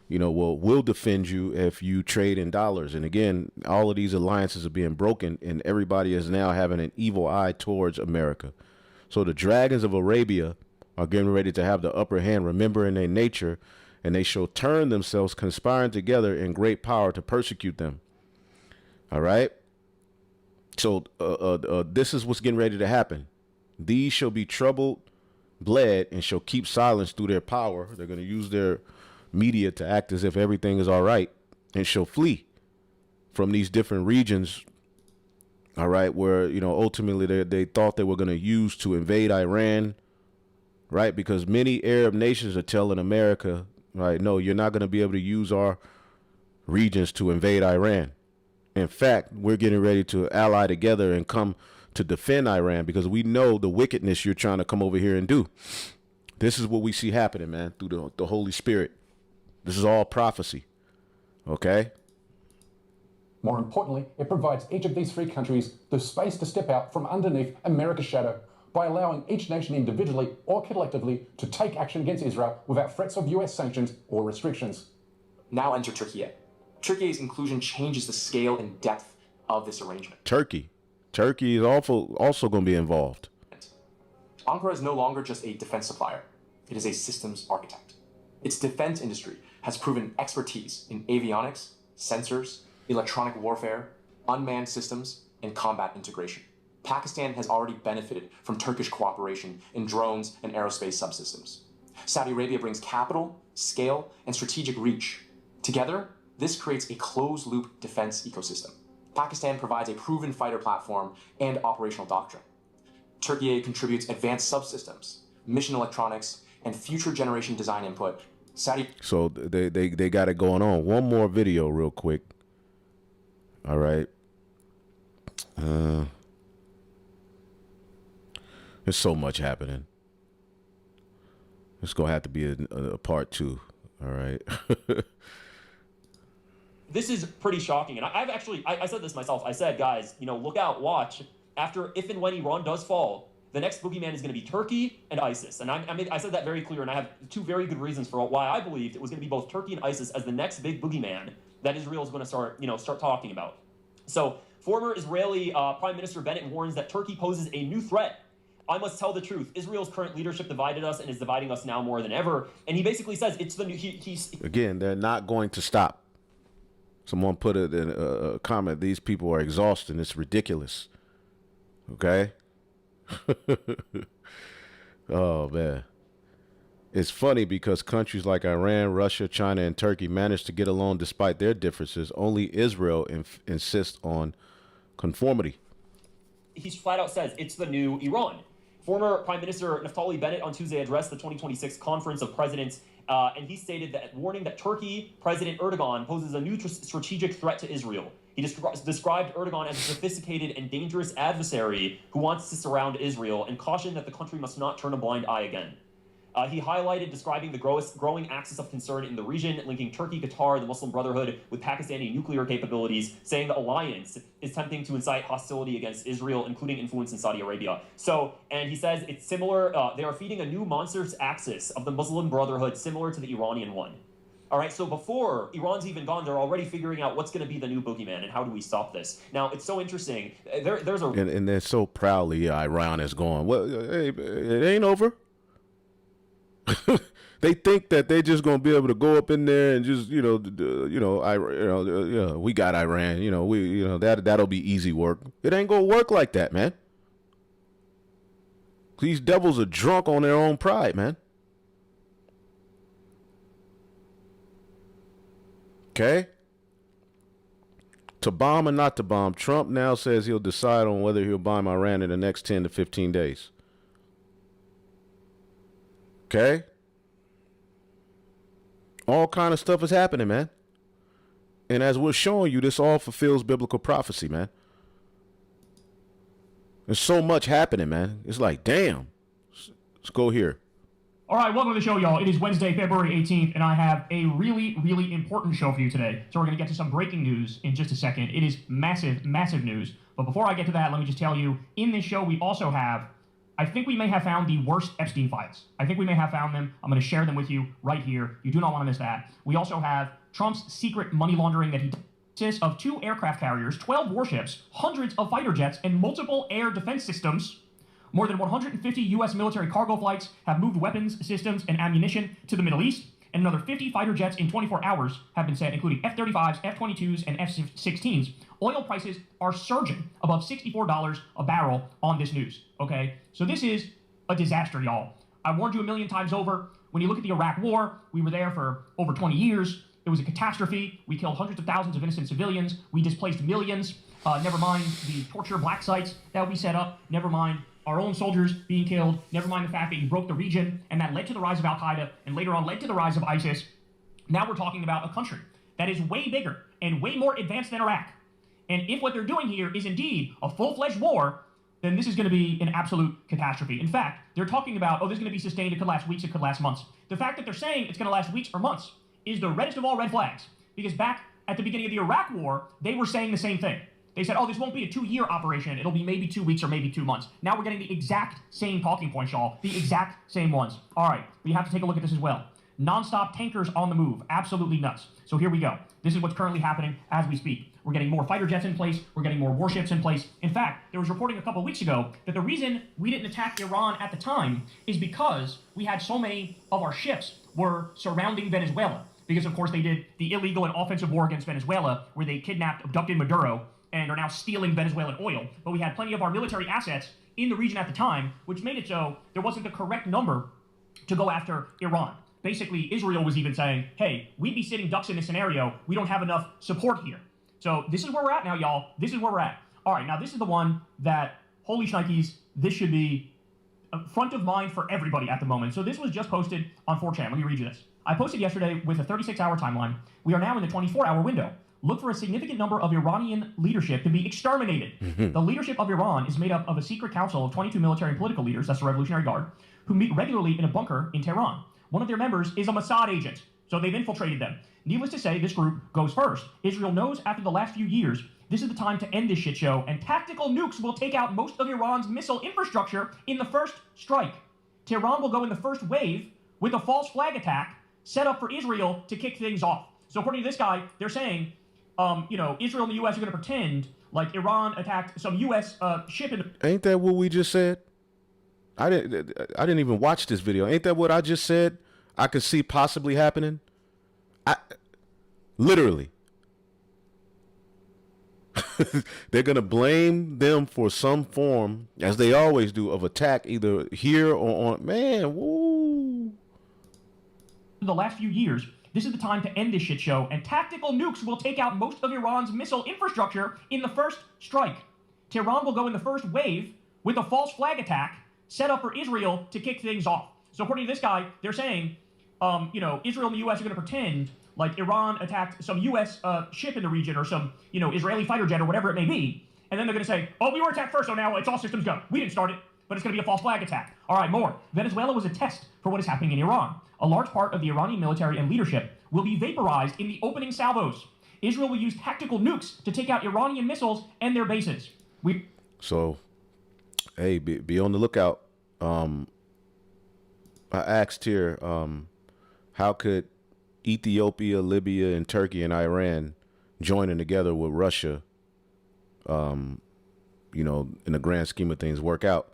you know, we'll defend you if you trade in dollars. And again, all of these alliances are being broken, and everybody is now having an evil eye towards America. So the dragons of Arabia are getting ready to have the upper hand, remembering their nature, and they shall turn themselves, conspiring together in great power to persecute them. All right. So this is what's getting ready to happen. These shall be troubled, bled, and shall keep silence through their power. They're going to use their media to act as if everything is all right, and shall flee from these different regions. All right, where, you know, ultimately they thought they were going to use to invade Iran, right? Because many Arab nations are telling America, right, no, you're not going to be able to use our regions to invade Iran. In fact, we're getting ready to ally together and come to defend Iran because we know the wickedness you're trying to come over here and do. This is what we see happening, man, through the Holy Spirit. This is all prophecy. Okay? More importantly, it provides each of these three countries the space to step out from underneath America's shadow by allowing each nation individually or collectively to take action against Israel without threats of US sanctions or restrictions. Now enter Turkey. Turkey's inclusion changes the scale and depth of this arrangement. Turkey is also going to be involved. Ankara is no longer just a defense supplier. It is a systems architect. Its defense industry has proven expertise in avionics, sensors, electronic warfare, unmanned systems, and combat integration. Pakistan has already benefited from Turkish cooperation in drones and aerospace subsystems. Saudi Arabia brings capital, scale, and strategic reach. Together, this creates a closed-loop defense ecosystem. Pakistan provides a proven fighter platform and operational doctrine. Turkey contributes advanced subsystems, mission electronics, and future generation design input. So they got it going on. One more video real quick. All right. There's so much happening. It's going to have to be a part 2. All right. This is pretty shocking. And I've actually, I said this myself. I said, guys, you know, look out, watch. If and when Iran does fall, the next boogeyman is going to be Turkey and ISIS. And I said that very clear, and I have 2 very good reasons for why I believed it was going to be both Turkey and ISIS as the next big boogeyman that Israel is going to start talking about. So former Israeli Prime Minister Bennett warns that Turkey poses a new threat. I must tell the truth. Israel's current leadership divided us and is dividing us now more than ever. And he basically says it's the new... Again, they're not going to stop. Someone put it in a comment. These people are exhausting. It's ridiculous. Okay? Oh, man. It's funny because countries like Iran, Russia, China, and Turkey managed to get along despite their differences. Only Israel insists on conformity. He flat out says it's the new Iran. Former Prime Minister Naftali Bennett on Tuesday addressed the 2026 Conference of Presidents, and he stated that warning that Turkey President Erdogan poses a new strategic threat to Israel. He described Erdogan as a sophisticated and dangerous adversary who wants to surround Israel and cautioned that the country must not turn a blind eye again. He highlighted describing the growing axis of concern in the region, linking Turkey, Qatar, the Muslim Brotherhood with Pakistani nuclear capabilities, saying the alliance is attempting to incite hostility against Israel, including influence in Saudi Arabia. So, and he says it's similar, they are feeding a new monstrous axis of the Muslim Brotherhood similar to the Iranian one. All right, so before Iran's even gone, they're already figuring out what's going to be the new boogeyman and how do we stop this. Now, it's so interesting. There's a... And they're so proudly, Iran is going, well, hey, it ain't over. They think that they're just going to be able to go up in there and just, we got Iran, that'll be easy work. It ain't going to work like that, man. These devils are drunk on their own pride, man. Okay? To bomb or not to bomb, Trump now says he'll decide on whether he'll bomb Iran in the next 10 to 15 days. Okay? All kind of stuff is happening, man. And as we're showing you, this all fulfills biblical prophecy, man. There's so much happening, man. It's like, damn. Let's go here. All right, welcome to the show, y'all. It is Wednesday, February 18th, and I have a really, really important show for you today. So we're going to get to some breaking news in just a second. It is massive, massive news. But before I get to that, let me just tell you, in this show, we also have, I think we may have found the worst Epstein files. I think we may have found them. I'm going to share them with you right here. You do not want to miss that. We also have Trump's secret money laundering that he consists of 2 aircraft carriers, 12 warships, hundreds of fighter jets, and multiple air defense systems. More than 150 U.S. military cargo flights have moved weapons, systems, and ammunition to the Middle East, and another 50 fighter jets in 24 hours have been sent, including F-35s, F-22s, and F-16s. Oil prices are surging above $64 a barrel on this news, okay? So this is a disaster, y'all. I warned you a million times over. When you look at the Iraq War, we were there for over 20 years. It was a catastrophe. We killed hundreds of thousands of innocent civilians. We displaced millions. Never mind the torture black sites that we set up. Never mind our own soldiers being killed, never mind the fact that you broke the region, and that led to the rise of Al-Qaeda, and later on led to the rise of ISIS. Now we're talking about a country that is way bigger and way more advanced than Iraq. And if what they're doing here is indeed a full-fledged war, then this is going to be an absolute catastrophe. In fact, they're talking about, oh, this is going to be sustained, it could last weeks, it could last months. The fact that they're saying it's going to last weeks or months is the reddest of all red flags, because back at the beginning of the Iraq War, they were saying the same thing. They said, oh, this won't be a 2-year operation. It'll be maybe 2 weeks or maybe 2 months. Now we're getting the exact same talking points, y'all. The exact same ones. All right, we have to take a look at this as well. Non-stop tankers on the move. Absolutely nuts. So here we go. This is what's currently happening as we speak. We're getting more fighter jets in place. We're getting more warships in place. In fact, there was reporting a couple weeks ago that the reason we didn't attack Iran at the time is because we had so many of our ships were surrounding Venezuela. Because, of course, they did the illegal and offensive war against Venezuela, where they kidnapped, abducted Maduro, and are now stealing Venezuelan oil. But we had plenty of our military assets in the region at the time, which made it so there wasn't the correct number to go after Iran. Basically, Israel was even saying, hey, we'd be sitting ducks in this scenario. We don't have enough support here. So this is where we're at now, y'all. This is where we're at. All right, now this is the one that, holy shnikes, this should be front of mind for everybody at the moment. So this was just posted on 4chan. Let me read you this. I posted yesterday with a 36-hour timeline. We are now in the 24-hour window. Look for a significant number of Iranian leadership to be exterminated. The leadership of Iran is made up of a secret council of 22 military and political leaders, that's the Revolutionary Guard, who meet regularly in a bunker in Tehran. One of their members is a Mossad agent, so they've infiltrated them. Needless to say, this group goes first. Israel knows after the last few years, this is the time to end this shit show, and tactical nukes will take out most of Iran's missile infrastructure in the first strike. Tehran will go in the first wave with a false flag attack set up for Israel to kick things off. So according to this guy, they're saying, Israel and the U.S. are going to pretend like Iran attacked some U.S. ship in... Ain't that what we just said? I didn't even watch this video. Ain't that what I just said? I could see possibly happening. Literally. They're going to blame them for some form, as they always do, of attack either here or on... Man, woo. The last few years... This is the time to end this shit show, and tactical nukes will take out most of Iran's missile infrastructure in the first strike. Tehran will go in the first wave with a false flag attack set up for Israel to kick things off. So according to this guy, they're saying, Israel and the U.S. are going to pretend like Iran attacked some U.S. ship in the region or some, Israeli fighter jet or whatever it may be, and then they're going to say, oh, we were attacked first, so now it's all systems go. We didn't start it. but it's going to be a false flag attack. All right, more. Venezuela was a test for what is happening in Iran. A large part of the Iranian military and leadership will be vaporized in the opening salvos. Israel will use tactical nukes to take out Iranian missiles and their bases. So, hey, be on the lookout. I asked here, how could Ethiopia, Libya, and Turkey and Iran joining together with Russia, in the grand scheme of things, work out?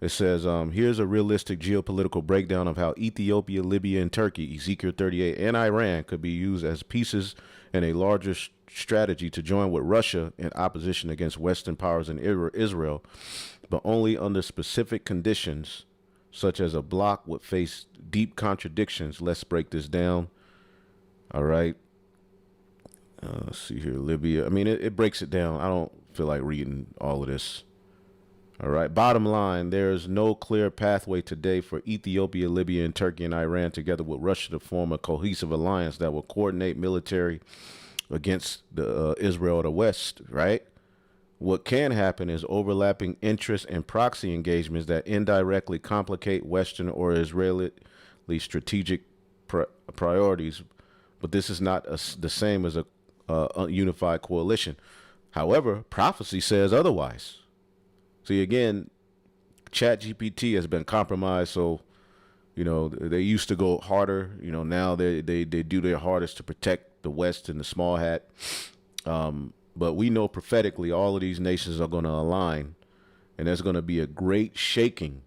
It says, here's a realistic geopolitical breakdown of how Ethiopia, Libya, and Turkey, Ezekiel 38, and Iran could be used as pieces in a larger strategy to join with Russia in opposition against Western powers in Israel, but only under specific conditions, such as a bloc would face deep contradictions. Let's break this down. All right. Let's see here, Libya. I mean, it breaks it down. I don't feel like reading all of this. All right. Bottom line, there is no clear pathway today for Ethiopia, Libya, and Turkey and Iran together with Russia to form a cohesive alliance that will coordinate military against the Israel of the West, right? What can happen is overlapping interests and proxy engagements that indirectly complicate Western or Israeli strategic priorities, but this is not the same as a unified coalition. However, prophecy says otherwise. See, again, ChatGPT has been compromised, so, they used to go harder. Now they do their hardest to protect the West and the small hat. But we know prophetically all of these nations are going to align, and there's going to be a great shaking.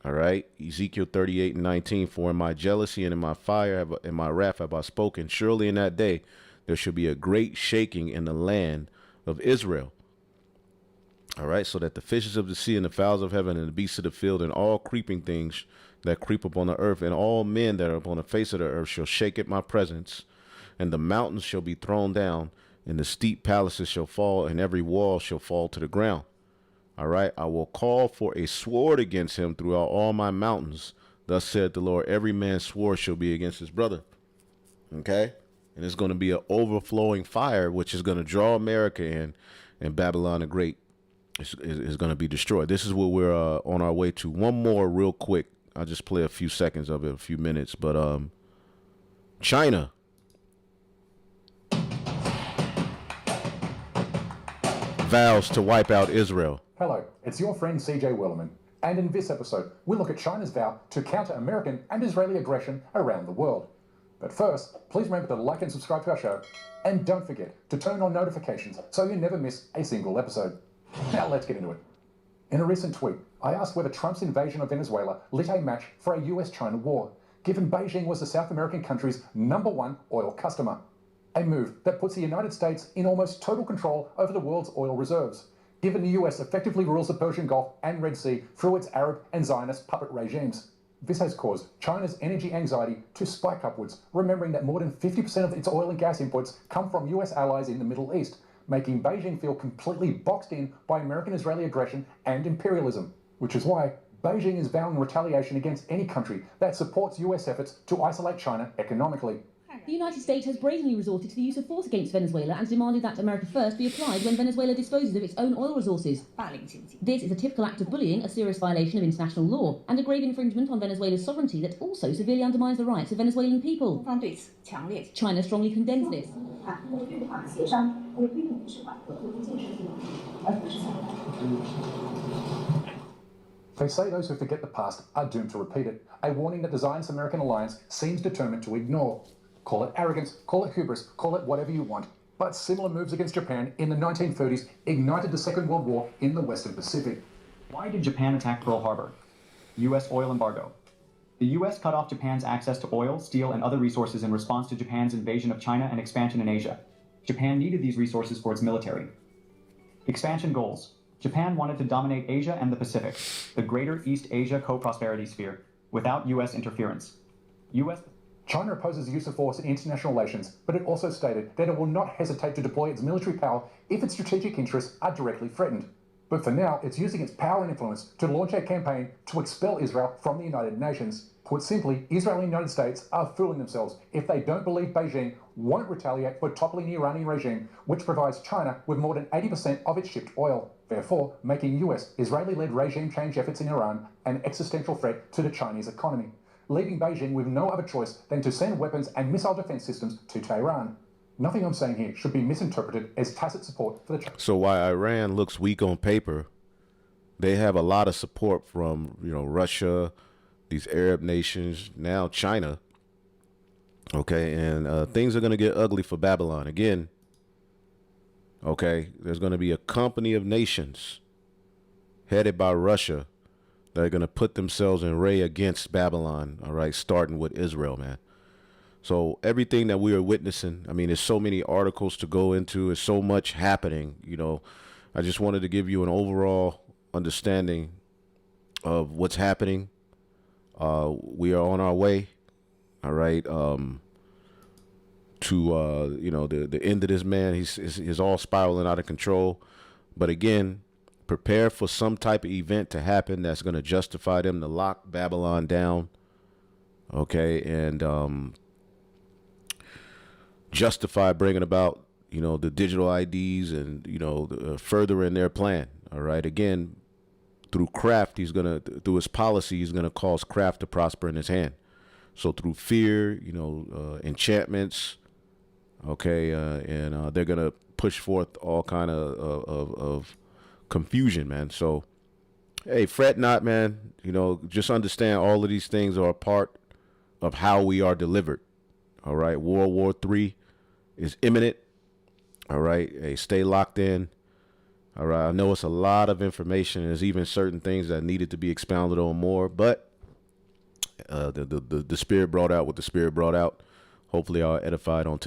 All right. Ezekiel 38:19, for in my jealousy and in my fire, in my wrath have I spoken. Surely in that day, there should be a great shaking in the land of Israel. All right. So that the fishes of the sea and the fowls of heaven and the beasts of the field and all creeping things that creep upon the earth and all men that are upon the face of the earth shall shake at my presence, and the mountains shall be thrown down, and the steep palaces shall fall, and every wall shall fall to the ground. All right. I will call for a sword against him throughout all my mountains. Thus said the Lord, every man's sword shall be against his brother. Okay. And it's going to be an overflowing fire, which is going to draw America in, and Babylon the Great is going to be destroyed. This is what we're on our way to. One more real quick. I'll just play a few seconds of it, a few minutes. But China. Vows to wipe out Israel. Hello, it's your friend CJ Wellerman, and in this episode, we'll look at China's vow to counter American and Israeli aggression around the world. But first, please remember to like and subscribe to our show, and don't forget to turn on notifications so you never miss a single episode. Now let's get into it. In a recent tweet, I asked whether Trump's invasion of Venezuela lit a match for a US-China war, given Beijing was the South American country's #1 oil customer. A move that puts the United States in almost total control over the world's oil reserves, given the US effectively rules the Persian Gulf and Red Sea through its Arab and Zionist puppet regimes. This has caused China's energy anxiety to spike upwards, remembering that more than 50% of its oil and gas imports come from US allies in the Middle East, making Beijing feel completely boxed in by American-Israeli aggression and imperialism, which is why Beijing is vowing retaliation against any country that supports US efforts to isolate China economically. The United States has brazenly resorted to the use of force against Venezuela and demanded that America First be applied when Venezuela disposes of its own oil resources. This is a typical act of bullying, a serious violation of international law, and a grave infringement on Venezuela's sovereignty that also severely undermines the rights of Venezuelan people. China strongly condemns this. They say those who forget the past are doomed to repeat it, a warning that the Zionist-American alliance seems determined to ignore. Call it arrogance, call it hubris, call it whatever you want. But similar moves against Japan in the 1930s ignited the Second World War in the Western Pacific. Why did Japan attack Pearl Harbor? U.S. oil embargo. The U.S. cut off Japan's access to oil, steel, and other resources in response to Japan's invasion of China and expansion in Asia. Japan needed these resources for its military. Expansion goals. Japan wanted to dominate Asia and the Pacific, the Greater East Asia Co-Prosperity Sphere, without U.S. interference. China opposes the use of force in international relations, but it also stated that it will not hesitate to deploy its military power if its strategic interests are directly threatened. But for now, it's using its power and influence to launch a campaign to expel Israel from the United Nations. Put simply, Israel and the United States are fooling themselves if they don't believe Beijing won't retaliate for toppling the Iranian regime, which provides China with more than 80% of its shipped oil, therefore making US Israeli-led regime change efforts in Iran an existential threat to the Chinese economy, leaving Beijing with no other choice than to send weapons and missile defense systems to Tehran. Nothing I'm saying here should be misinterpreted as tacit support for the Chinese. So while Iran looks weak on paper, they have a lot of support from, Russia, these Arab nations, now China. Okay, and things are going to get ugly for Babylon again. Okay, there's going to be a company of nations headed by Russia that are going to put themselves in array against Babylon. All right, starting with Israel, man. So everything that we are witnessing, I mean, there's so many articles to go into. There's so much happening. I just wanted to give you an overall understanding of what's happening. We are on our way. All right. To the end of this man, he's all spiraling out of control. But again, prepare for some type of event to happen that's going to justify them to lock Babylon down. Okay, and justify bringing about the digital IDs and furthering their plan. All right, again, through craft, through his policy, he's gonna cause craft to prosper in his hand. So through fear, enchantments, okay, and they're gonna push forth all kind of confusion, man. So, hey, fret not, man. Just understand all of these things are a part of how we are delivered. All right, World War III is imminent. All right, hey, stay locked in. All right, I know it's a lot of information. There's even certain things that needed to be expounded on more, but the Spirit brought out what the Spirit brought out. Hopefully, I'll edified on to the